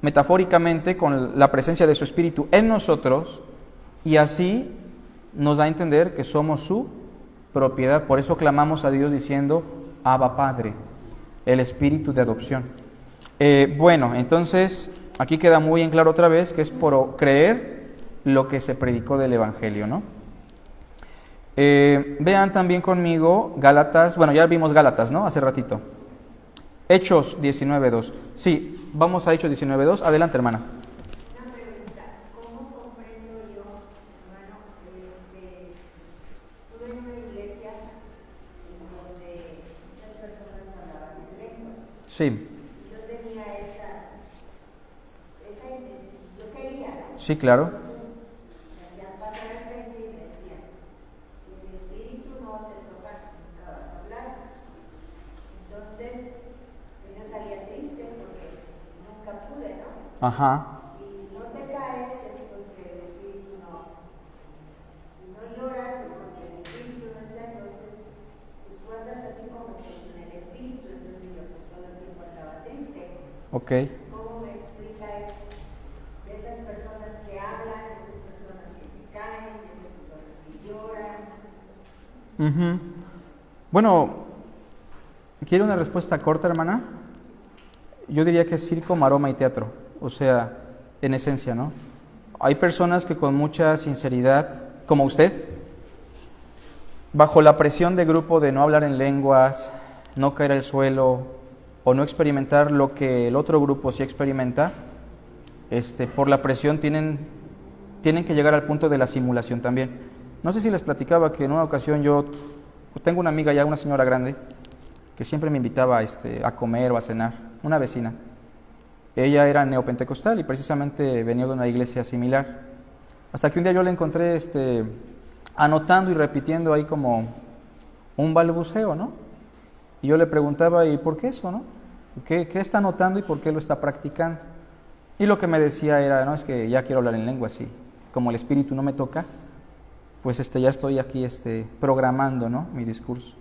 metafóricamente con la presencia de su Espíritu en nosotros, y así nos da a entender que somos su propiedad. Por eso clamamos a Dios diciendo: Abba Padre, el Espíritu de adopción. Bueno, entonces aquí queda muy en claro otra vez que es por creer lo que se predicó del Evangelio, ¿no? Vean también conmigo Gálatas, bueno, ya vimos Gálatas, ¿no?, hace ratito. Hechos 19:2. Sí, vamos a Hechos 19:2. Adelante, hermana. Una pregunta: ¿cómo comprendo yo, hermano, estuve en una iglesia en donde muchas personas hablaban en lenguas? Sí. Yo tenía esa Sí, claro. Me hacían pasar al frente y me decían, si el espíritu no te toca, nunca vas a hablar. Entonces, pues yo salía triste porque nunca pude, ¿no? Ajá. Si no te caes es porque el espíritu no. Si no lloras es porque el espíritu no está, entonces pues tú andas así como que sin el espíritu, entonces yo pues todo el tiempo andaba triste. Ok. ¿Cómo me explica eso? De esas personas que hablan, de esas personas que se caen, de esas personas que lloran. Ujú. Bueno, ¿quiere una respuesta corta, hermana? Yo diría que es circo, maroma y teatro. O sea, en esencia, ¿no? Hay personas que con mucha sinceridad, como usted, bajo la presión de grupo de no hablar en lenguas, no caer al suelo o no experimentar lo que el otro grupo sí experimenta, por la presión tienen que llegar al punto de la simulación también. No sé si les platicaba que en una ocasión yo tengo una amiga ya, una señora grande, que siempre me invitaba a comer o a cenar, una vecina. Ella era neopentecostal y precisamente venía de una iglesia similar. Hasta que un día yo la encontré anotando y repitiendo ahí como un balbuceo, ¿no? Y yo le preguntaba, ¿y por qué eso, no? ¿Qué está anotando y por qué lo está practicando? Y lo que me decía era, no, es que ya quiero hablar en lenguas y como el espíritu no me toca, pues ya estoy aquí programando, ¿no?, mi discurso.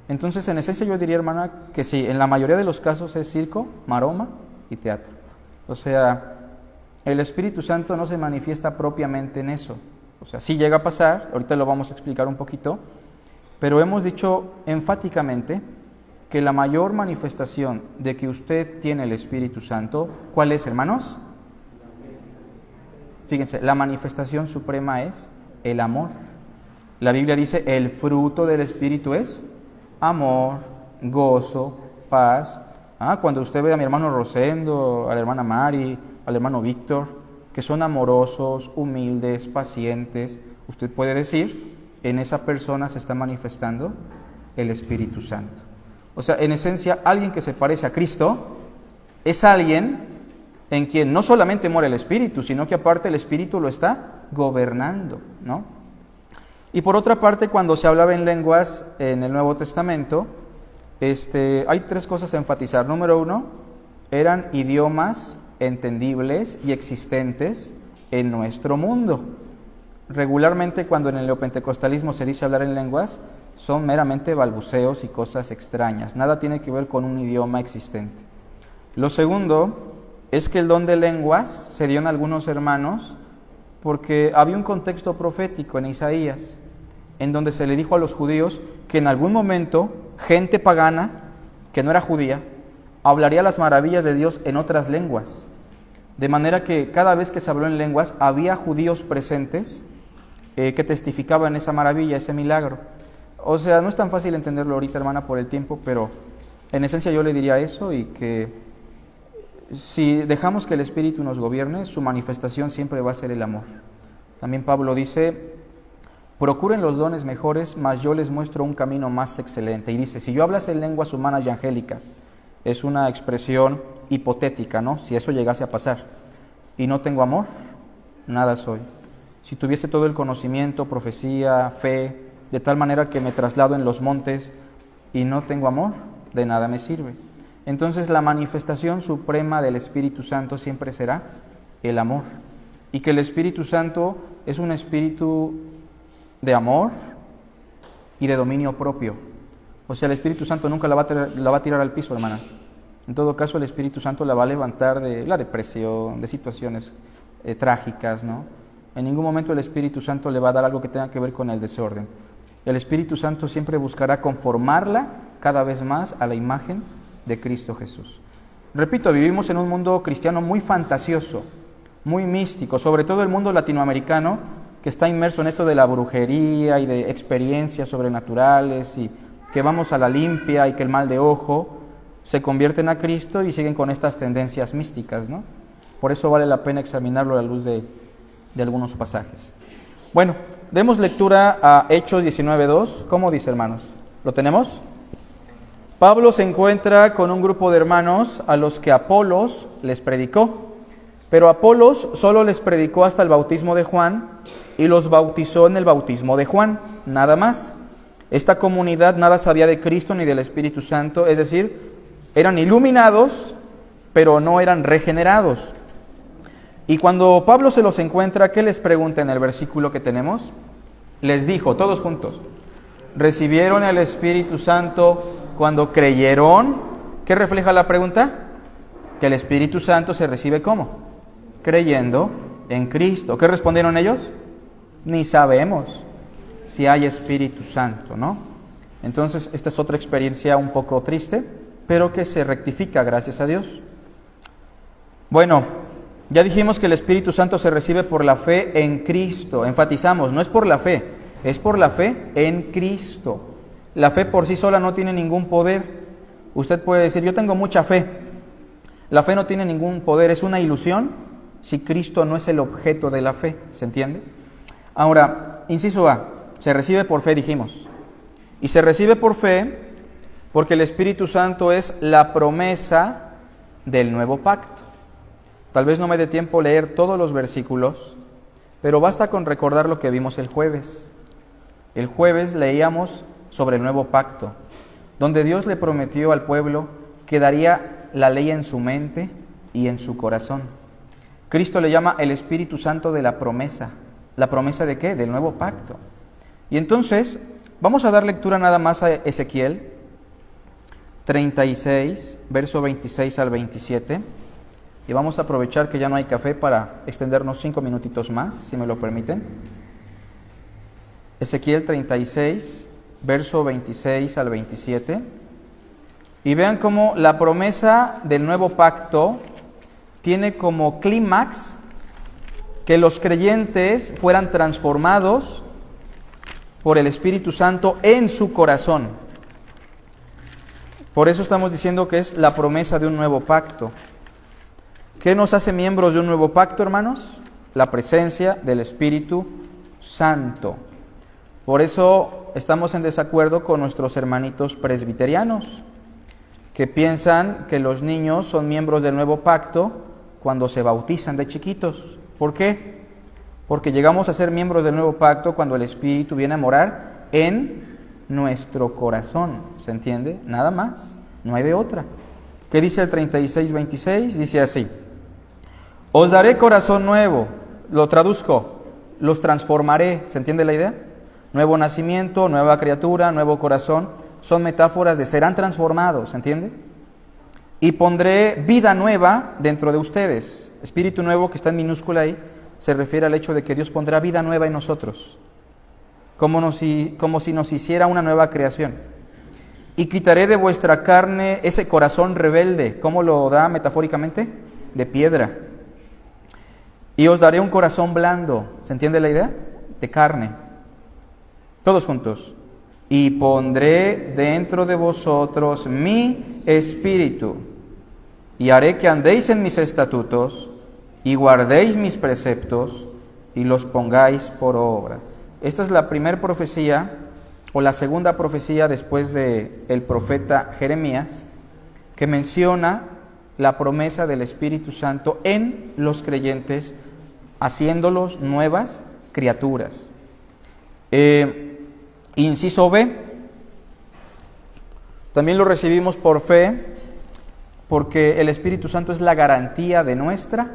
Entonces, en esencia yo diría, hermana, que sí, en la mayoría de los casos es circo, maroma y teatro. O sea, el Espíritu Santo no se manifiesta propiamente en eso. O sea, sí llega a pasar, ahorita lo vamos a explicar un poquito, pero hemos dicho enfáticamente que la mayor manifestación de que usted tiene el Espíritu Santo, ¿cuál es, hermanos? Fíjense, la manifestación suprema es el amor. La Biblia dice, el fruto del Espíritu es amor, gozo, paz. Cuando usted ve a mi hermano Rosendo, a la hermana Mari, al hermano Víctor, que son amorosos, humildes, pacientes, usted puede decir, en esa persona se está manifestando el Espíritu Santo. O sea, en esencia, alguien que se parece a Cristo es alguien en quien no solamente mora el Espíritu, sino que aparte el Espíritu lo está gobernando, ¿no? Y por otra parte, cuando se hablaba en lenguas en el Nuevo Testamento, hay tres cosas a enfatizar. Número uno, eran idiomas entendibles y existentes en nuestro mundo. Regularmente, cuando en el neopentecostalismo se dice hablar en lenguas, son meramente balbuceos y cosas extrañas. Nada tiene que ver con un idioma existente. Lo segundo es que el don de lenguas se dio en algunos hermanos porque había un contexto profético en Isaías, en donde se le dijo a los judíos que en algún momento gente pagana, que no era judía, hablaría las maravillas de Dios en otras lenguas. De manera que cada vez que se habló en lenguas, había judíos presentes que testificaban esa maravilla, ese milagro. O sea, no es tan fácil entenderlo ahorita, hermana, por el tiempo, pero en esencia yo le diría eso, y que si dejamos que el Espíritu nos gobierne, su manifestación siempre va a ser el amor. También Pablo dice, procuren los dones mejores, mas yo les muestro un camino más excelente. Y dice, si yo hablase en lenguas humanas y angélicas, es una expresión hipotética, ¿no? Si eso llegase a pasar, y no tengo amor, nada soy. Si tuviese todo el conocimiento, profecía, fe, de tal manera que me traslado en los montes y no tengo amor, de nada me sirve. Entonces la manifestación suprema del Espíritu Santo siempre será el amor. Y que el Espíritu Santo es un espíritu de amor y de dominio propio. O sea, el Espíritu Santo nunca la va a tirar al piso, hermana. En todo caso, el Espíritu Santo la va a levantar de la depresión, de situaciones trágicas, ¿no? En ningún momento el Espíritu Santo le va a dar algo que tenga que ver con el desorden. El Espíritu Santo siempre buscará conformarla cada vez más a la imagen de Cristo Jesús. Repito, vivimos en un mundo cristiano muy fantasioso, muy místico, sobre todo el mundo latinoamericano, que está inmerso en esto de la brujería y de experiencias sobrenaturales, y que vamos a la limpia y que el mal de ojo, se convierten a Cristo y siguen con estas tendencias místicas, ¿no? Por eso vale la pena examinarlo a la luz de algunos pasajes. Bueno, demos lectura a Hechos 19:2. ¿Cómo dice, hermanos? ¿Lo tenemos? Pablo se encuentra con un grupo de hermanos a los que Apolos les predicó. Pero Apolos solo les predicó hasta el bautismo de Juan y los bautizó en el bautismo de Juan, nada más. Esta comunidad nada sabía de Cristo ni del Espíritu Santo, es decir, eran iluminados, pero no eran regenerados. Y cuando Pablo se los encuentra, ¿qué les pregunta en el versículo que tenemos? Les dijo, todos juntos, ¿recibieron el Espíritu Santo cuando creyeron? ¿Qué refleja la pregunta? Que el Espíritu Santo se recibe ¿cómo? Creyendo en Cristo. ¿Qué respondieron ellos? Ni sabemos si hay Espíritu Santo, ¿no? Entonces, esta es otra experiencia un poco triste, pero que se rectifica, gracias a Dios. Bueno, ya dijimos que el Espíritu Santo se recibe por la fe en Cristo. Enfatizamos, no es por la fe, es por la fe en Cristo. La fe por sí sola no tiene ningún poder. Usted puede decir, yo tengo mucha fe. La fe no tiene ningún poder, es una ilusión si Cristo no es el objeto de la fe, ¿se entiende? Ahora, inciso A, se recibe por fe, dijimos. Y se recibe por fe porque el Espíritu Santo es la promesa del nuevo pacto. Tal vez no me dé tiempo leer todos los versículos, pero basta con recordar lo que vimos el jueves. El jueves leíamos sobre el nuevo pacto, donde Dios le prometió al pueblo que daría la ley en su mente y en su corazón. Cristo le llama el Espíritu Santo de la promesa. ¿La promesa de qué? Del nuevo pacto. Y entonces, vamos a dar lectura nada más a Ezequiel 36, verso 26 al 27. Y vamos a aprovechar que ya no hay café para extendernos 5 minutitos más, si me lo permiten. Ezequiel 36, verso 26 al 27. Y vean cómo la promesa del nuevo pacto tiene como clímax que los creyentes fueran transformados por el Espíritu Santo en su corazón. Por eso estamos diciendo que es la promesa de un nuevo pacto. ¿Qué nos hace miembros de un nuevo pacto, hermanos? La presencia del Espíritu Santo. Por eso estamos en desacuerdo con nuestros hermanitos presbiterianos, que piensan que los niños son miembros del nuevo pacto cuando se bautizan de chiquitos. ¿Por qué? Porque llegamos a ser miembros del nuevo pacto cuando el Espíritu viene a morar en nuestro corazón. ¿Se entiende? Nada más, no hay de otra. ¿Qué dice el 36:26? Dice así: os daré corazón nuevo. Lo traduzco, los transformaré. ¿Se entiende la idea? Nuevo nacimiento, nueva criatura, nuevo corazón, son metáforas de serán transformados, ¿se entiende? Y pondré vida nueva dentro de ustedes. Espíritu nuevo, que está en minúscula ahí, se refiere al hecho de que Dios pondrá vida nueva en nosotros, como si nos hiciera una nueva creación. Y quitaré de vuestra carne ese corazón rebelde. ¿Cómo lo da metafóricamente? De piedra. Y os daré un corazón blando. ¿Se entiende la idea? De carne. Todos juntos. Y pondré dentro de vosotros mi espíritu, y haré que andéis en mis estatutos, y guardéis mis preceptos, y los pongáis por obra. Esta es la primera profecía, o la segunda profecía después del profeta Jeremías, que menciona la promesa del Espíritu Santo en los creyentes, haciéndolos nuevas criaturas. Inciso B, también lo recibimos por fe, porque el Espíritu Santo es la garantía de nuestra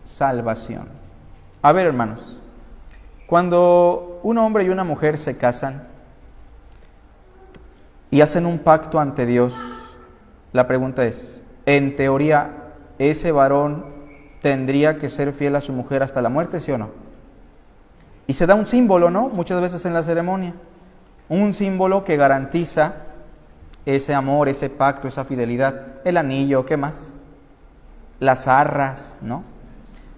salvación. A ver, hermanos, cuando un hombre y una mujer se casan y hacen un pacto ante Dios, la pregunta es, en teoría, ¿ese varón tendría que ser fiel a su mujer hasta la muerte, sí o no? Y se da un símbolo, ¿no? Muchas veces en la ceremonia. Un símbolo que garantiza ese amor, ese pacto, esa fidelidad. El anillo, ¿qué más? Las arras, ¿no?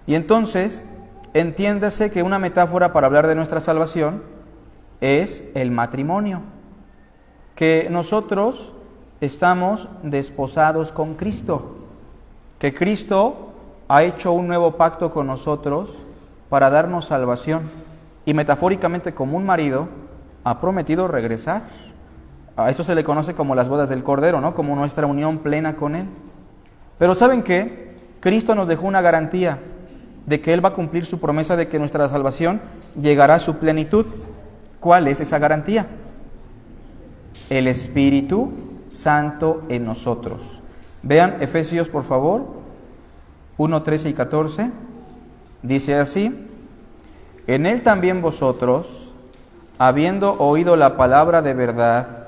Y entonces, entiéndase que una metáfora para hablar de nuestra salvación es el matrimonio. Que nosotros estamos desposados con Cristo. Que Cristo ha hecho un nuevo pacto con nosotros para darnos salvación. Y metafóricamente, como un marido ha prometido regresar. A eso se le conoce como las bodas del Cordero, ¿no? Como nuestra unión plena con Él. Pero ¿saben qué? Cristo nos dejó una garantía. de que Él va a cumplir su promesa de que nuestra salvación llegará a su plenitud. ¿Cuál es esa garantía? El Espíritu Santo en nosotros. Vean Efesios, por favor, 1, 13 y 14. Dice así: en Él también vosotros, habiendo oído la palabra de verdad,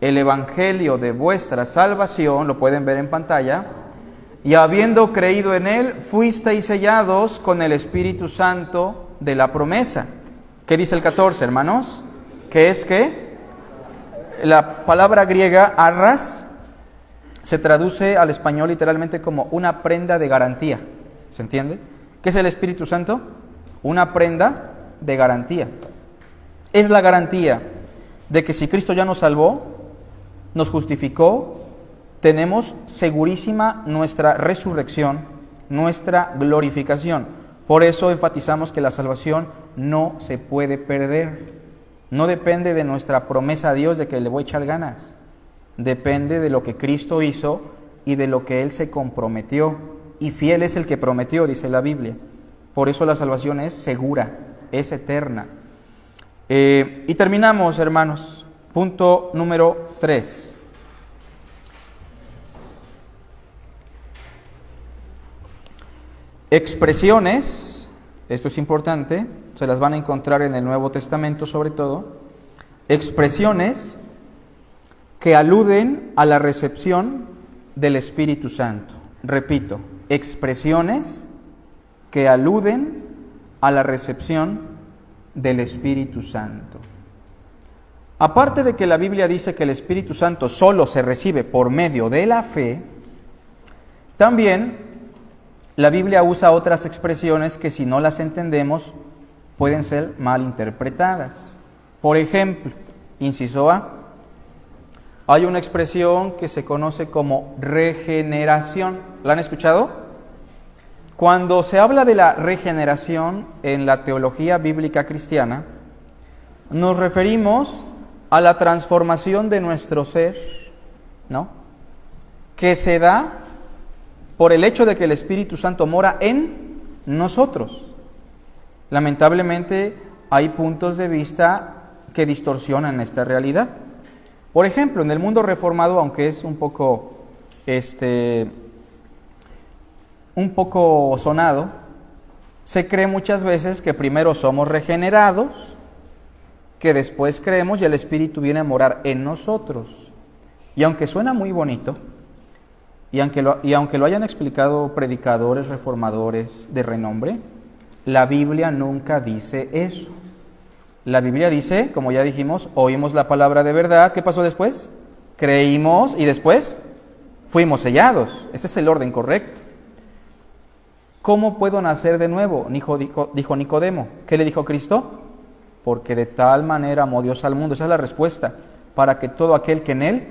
el evangelio de vuestra salvación, lo pueden ver en pantalla, y habiendo creído en Él, fuisteis sellados con el Espíritu Santo de la promesa. ¿Qué dice el 14, hermanos? Que es que la palabra griega arras se traduce al español literalmente como una prenda de garantía. ¿Se entiende? ¿Qué es el Espíritu Santo? Una prenda de garantía. Es la garantía de que si Cristo ya nos salvó, nos justificó, tenemos segurísima nuestra resurrección, nuestra glorificación. Por eso enfatizamos que la salvación no se puede perder. No depende de nuestra promesa a Dios de que le voy a echar ganas. Depende de lo que Cristo hizo y de lo que Él se comprometió. Y fiel es el que prometió, dice la Biblia. Por eso la salvación es segura, es eterna. Y terminamos, hermanos. Punto número 3. Expresiones, esto es importante, se las van a encontrar en el Nuevo Testamento sobre todo, expresiones que aluden a la recepción del Espíritu Santo. Repito, expresiones que aluden a la recepción del Espíritu Santo. Aparte de que la Biblia dice que el Espíritu Santo solo se recibe por medio de la fe, también la Biblia usa otras expresiones que si no las entendemos pueden ser mal interpretadas. Por ejemplo, inciso A, hay una expresión que se conoce como regeneración. ¿La han escuchado? Cuando se habla de la regeneración en la teología bíblica cristiana, nos referimos a la transformación de nuestro ser, ¿no? Que se da por el hecho de que el Espíritu Santo mora en nosotros. Lamentablemente hay puntos de vista que distorsionan esta realidad. Por ejemplo, en el mundo reformado, aunque es un poco sonado, se cree muchas veces que primero somos regenerados, que después creemos y el Espíritu viene a morar en nosotros. Y aunque suena muy bonito, y aunque lo hayan explicado predicadores, reformadores de renombre, la Biblia nunca dice eso. La Biblia dice, como ya dijimos, oímos la palabra de verdad. ¿Qué pasó después? Creímos y después fuimos sellados. Ese es el orden correcto. ¿Cómo puedo nacer de nuevo? Dijo Nicodemo. ¿Qué le dijo Cristo? Porque de tal manera amó Dios al mundo. Esa es la respuesta. Para que todo aquel que en Él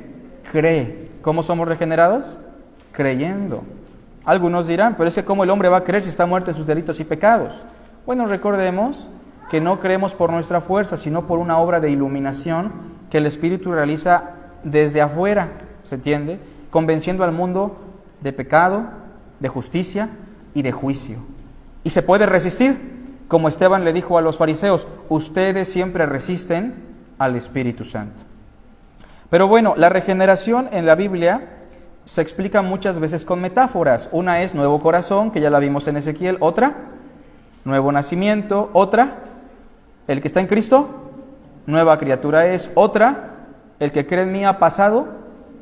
cree. ¿Cómo somos regenerados? Creyendo. Algunos dirán, pero es que ¿cómo el hombre va a creer si está muerto en sus delitos y pecados? Bueno, recordemos que no creemos por nuestra fuerza, sino por una obra de iluminación que el Espíritu realiza desde afuera, ¿se entiende? Convenciendo al mundo de pecado, de justicia y de juicio. Y se puede resistir, como Esteban le dijo a los fariseos, ustedes siempre resisten al Espíritu Santo. Pero bueno, la regeneración en la Biblia se explica muchas veces con metáforas. Una es nuevo corazón, que ya la vimos en Ezequiel. Otra, nuevo nacimiento. Otra, el que está en Cristo, nueva criatura es. Otra, el que cree en mí ha pasado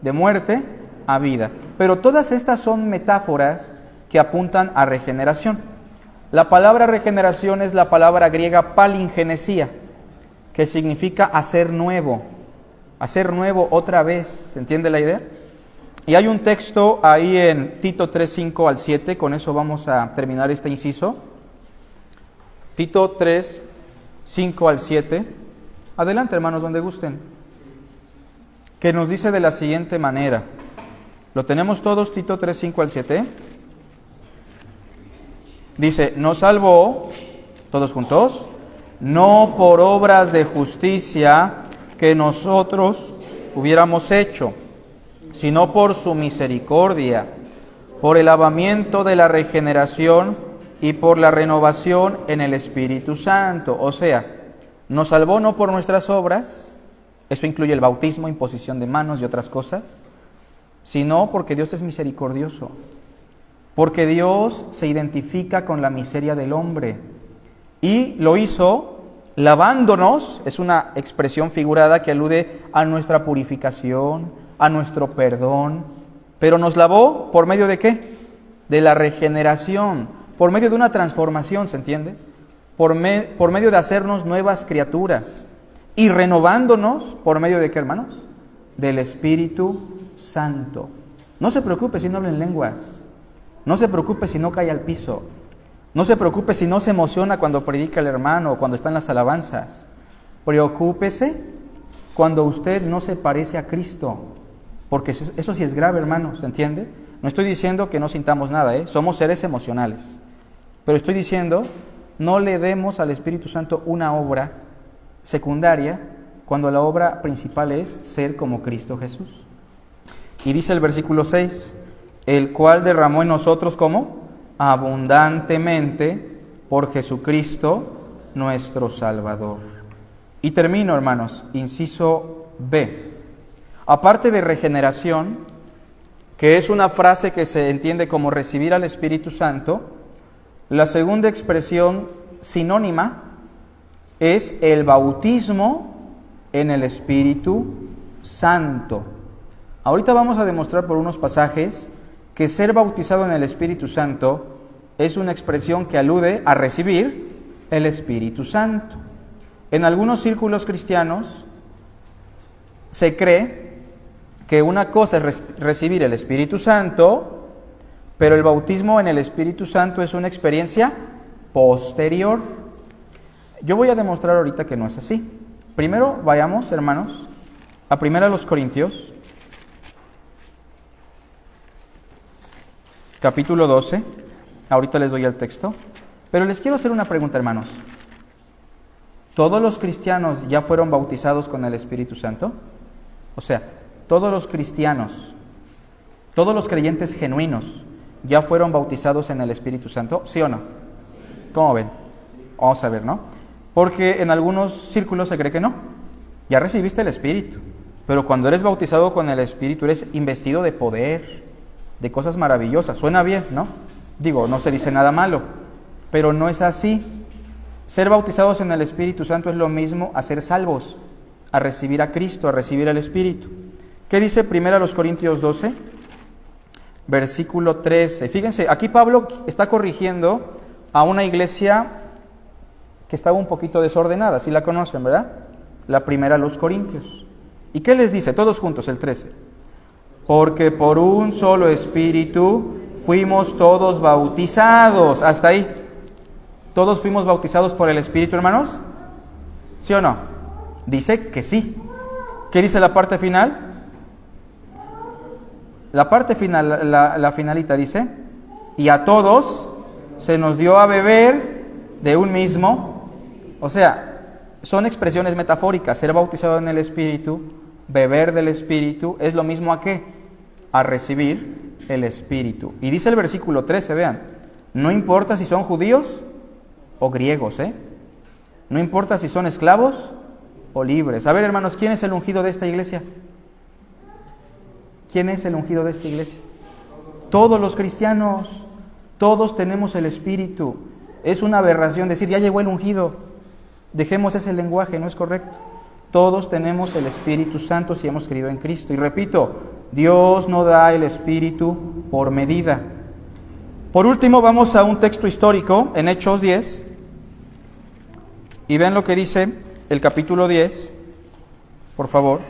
de muerte a vida. Pero todas estas son metáforas que apuntan a regeneración. La palabra regeneración es la palabra griega palingenesia, que significa hacer nuevo otra vez. ¿Se entiende la idea? Y hay un texto ahí en Tito 3, 5 al 7, con eso vamos a terminar este inciso. Tito 3, 5 al 7. Adelante, hermanos, donde gusten. Que nos dice de la siguiente manera. ¿Lo tenemos todos? Tito 3, 5 al 7. Dice, nos salvó, todos juntos, no por obras de justicia que nosotros hubiéramos hecho, sino por su misericordia, por el lavamiento de la regeneración y por la renovación en el Espíritu Santo. O sea, nos salvó no por nuestras obras, eso incluye el bautismo, imposición de manos y otras cosas, sino porque Dios es misericordioso, porque Dios se identifica con la miseria del hombre y lo hizo lavándonos, es una expresión figurada que alude a nuestra purificación, a nuestro perdón, pero nos lavó ¿por medio de qué? De la regeneración, por medio de una transformación, ¿se entiende? Por medio de hacernos nuevas criaturas y renovándonos por medio de qué, hermanos? Del Espíritu Santo. No se preocupe si no habla en lenguas, no se preocupe si no cae al piso, no se preocupe si no se emociona cuando predica el hermano o cuando está en las alabanzas. Preocúpese cuando usted no se parece a Cristo, porque eso sí es grave, hermano, ¿se entiende? No estoy diciendo que no sintamos nada, somos seres emocionales, pero estoy diciendo, no le demos al Espíritu Santo una obra secundaria cuando la obra principal es ser como Cristo Jesús. Y dice el versículo 6, el cual derramó en nosotros ¿cómo? Abundantemente por Jesucristo nuestro Salvador. Y termino, hermanos, inciso B. Aparte de regeneración, que es una frase que se entiende como recibir al Espíritu Santo, la segunda expresión sinónima es el bautismo en el Espíritu Santo. Ahorita vamos a demostrar por unos pasajes que ser bautizado en el Espíritu Santo es una expresión que alude a recibir el Espíritu Santo. En algunos círculos cristianos se cree que una cosa es recibir el Espíritu Santo, pero el bautismo en el Espíritu Santo es una experiencia posterior. Yo voy a demostrar ahorita que no es así. Primero vayamos, hermanos, a 1 Corintios, capítulo 12. Ahorita les doy el texto. Pero les quiero hacer una pregunta, hermanos. ¿Todos los cristianos ya fueron bautizados con el Espíritu Santo? O sea, todos los cristianos, todos los creyentes genuinos, ¿ya fueron bautizados en el Espíritu Santo? ¿Sí o no? ¿Cómo ven? Vamos a ver, ¿no? Porque en algunos círculos se cree que no. Ya recibiste el Espíritu, pero cuando eres bautizado con el Espíritu eres investido de poder, de cosas maravillosas. Suena bien, ¿no? Digo, no se dice nada malo, pero no es así. Ser bautizados en el Espíritu Santo es lo mismo a ser salvos, a recibir a Cristo, a recibir el Espíritu. ¿Qué dice 1 Corintios 12? Versículo 13. Fíjense, aquí Pablo está corrigiendo a una iglesia que estaba un poquito desordenada, si la conocen, ¿verdad? La primera, los Corintios. ¿Y qué les dice? Todos juntos, el 13. Porque por un solo Espíritu fuimos todos bautizados. Hasta ahí. ¿Todos fuimos bautizados por el Espíritu, hermanos? ¿Sí o no? Dice que sí. ¿Qué dice la parte final? La parte final, la finalita dice, y a todos se nos dio a beber de un mismo. O sea, son expresiones metafóricas. Ser bautizado en el Espíritu, beber del Espíritu, es lo mismo a qué? A recibir el Espíritu. Y dice el versículo 13, vean, no importa si son judíos o griegos, no importa si son esclavos o libres. A ver, hermanos, ¿quién es el ungido de esta iglesia? ¿Quién es el ungido de esta iglesia? Todos los cristianos, todos tenemos el Espíritu. Es una aberración decir, ya llegó el ungido. Dejemos ese lenguaje, no es correcto. Todos tenemos el Espíritu Santo si hemos creído en Cristo. Y repito, Dios no da el Espíritu por medida. Por último, vamos a un texto histórico en Hechos 10. Y vean lo que dice el capítulo 10, por favor.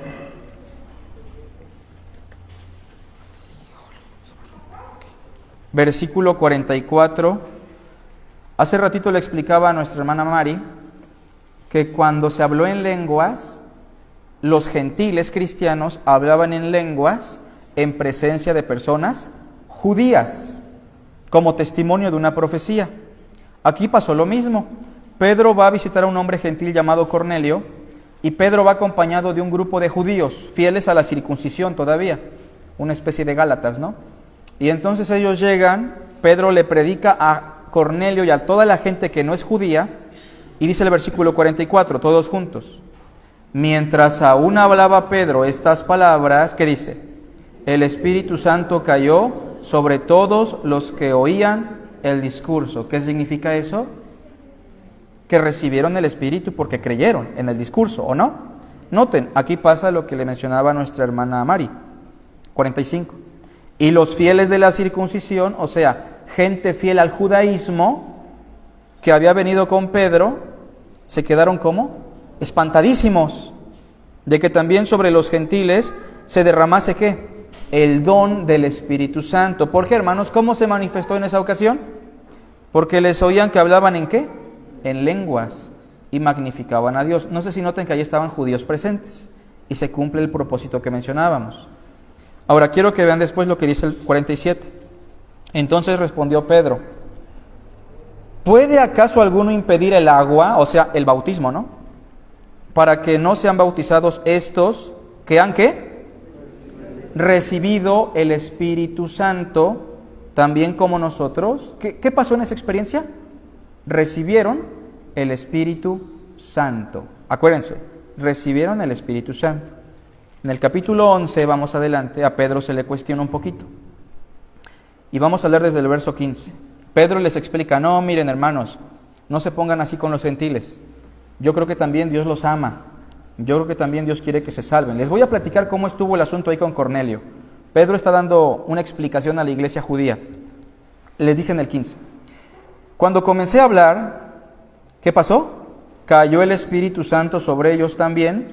Versículo 44. Hace ratito le explicaba a nuestra hermana Mari que cuando se habló en lenguas, los gentiles cristianos hablaban en lenguas en presencia de personas judías, como testimonio de una profecía. Aquí pasó lo mismo. Pedro va a visitar a un hombre gentil llamado Cornelio, y Pedro va acompañado de un grupo de judíos, fieles a la circuncisión todavía, una especie de Gálatas, ¿no? Y entonces ellos llegan, Pedro le predica a Cornelio y a toda la gente que no es judía, y dice el versículo 44, todos juntos. Mientras aún hablaba Pedro estas palabras, ¿qué dice? El Espíritu Santo cayó sobre todos los que oían el discurso. ¿Qué significa eso? Que recibieron el Espíritu porque creyeron en el discurso, ¿o no? Noten, aquí pasa lo que le mencionaba nuestra hermana Mari, 45. Y los fieles de la circuncisión, o sea, gente fiel al judaísmo, que había venido con Pedro, se quedaron ¿cómo? Espantadísimos de que también sobre los gentiles se derramase ¿qué? El don del Espíritu Santo. ¿Por qué, hermanos? ¿Cómo se manifestó en esa ocasión? Porque les oían que hablaban ¿en qué? En lenguas y magnificaban a Dios. No sé si noten que allí estaban judíos presentes y se cumple el propósito que mencionábamos. Ahora quiero que vean después lo que dice el 47. Entonces respondió Pedro: ¿puede acaso alguno impedir el agua, o sea, el bautismo, ¿no? Para que no sean bautizados estos que han ¿qué? Recibido el Espíritu Santo, también como nosotros. ¿Qué pasó en esa experiencia? Recibieron el Espíritu Santo. Acuérdense, recibieron el Espíritu Santo. En el capítulo 11, vamos adelante, a Pedro se le cuestiona un poquito. Y vamos a leer desde el verso 15. Pedro les explica: no, miren hermanos, no se pongan así con los gentiles. Yo creo que también Dios los ama. Yo creo que también Dios quiere que se salven. Les voy a platicar cómo estuvo el asunto ahí con Cornelio. Pedro está dando una explicación a la iglesia judía. Les dice en el 15: cuando comencé a hablar, ¿qué pasó? Cayó el Espíritu Santo sobre ellos también,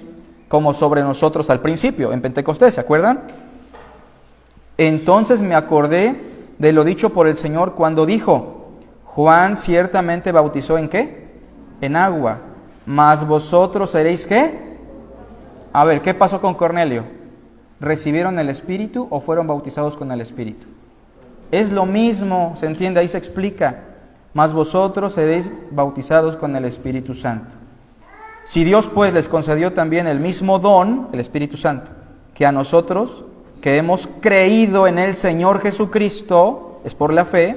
como sobre nosotros al principio, en Pentecostés, ¿se acuerdan? Entonces me acordé de lo dicho por el Señor cuando dijo: Juan ciertamente bautizó ¿en qué? En agua, mas vosotros seréis ¿qué? A ver, ¿qué pasó con Cornelio? ¿Recibieron el Espíritu o fueron bautizados con el Espíritu? Es lo mismo, ¿se entiende? Ahí se explica: mas vosotros seréis bautizados con el Espíritu Santo. Si Dios pues les concedió también el mismo don, el Espíritu Santo, que a nosotros, que hemos creído en el Señor Jesucristo, es por la fe,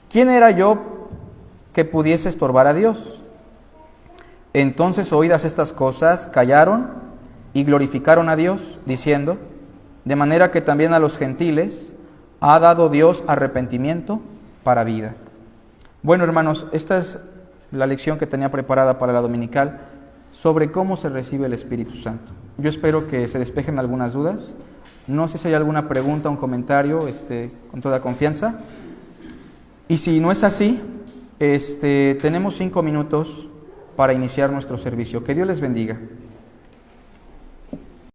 ¿quién era yo que pudiese estorbar a Dios? Entonces, oídas estas cosas, callaron y glorificaron a Dios, diciendo: de manera que también a los gentiles ha dado Dios arrepentimiento para vida. Bueno, hermanos, esta es la lección que tenía preparada para la dominical sobre cómo se recibe el Espíritu Santo. Yo espero que se despejen algunas dudas. No sé si hay alguna pregunta, un comentario, con toda confianza. Y si no es así, tenemos 5 minutos para iniciar nuestro servicio. Que Dios les bendiga.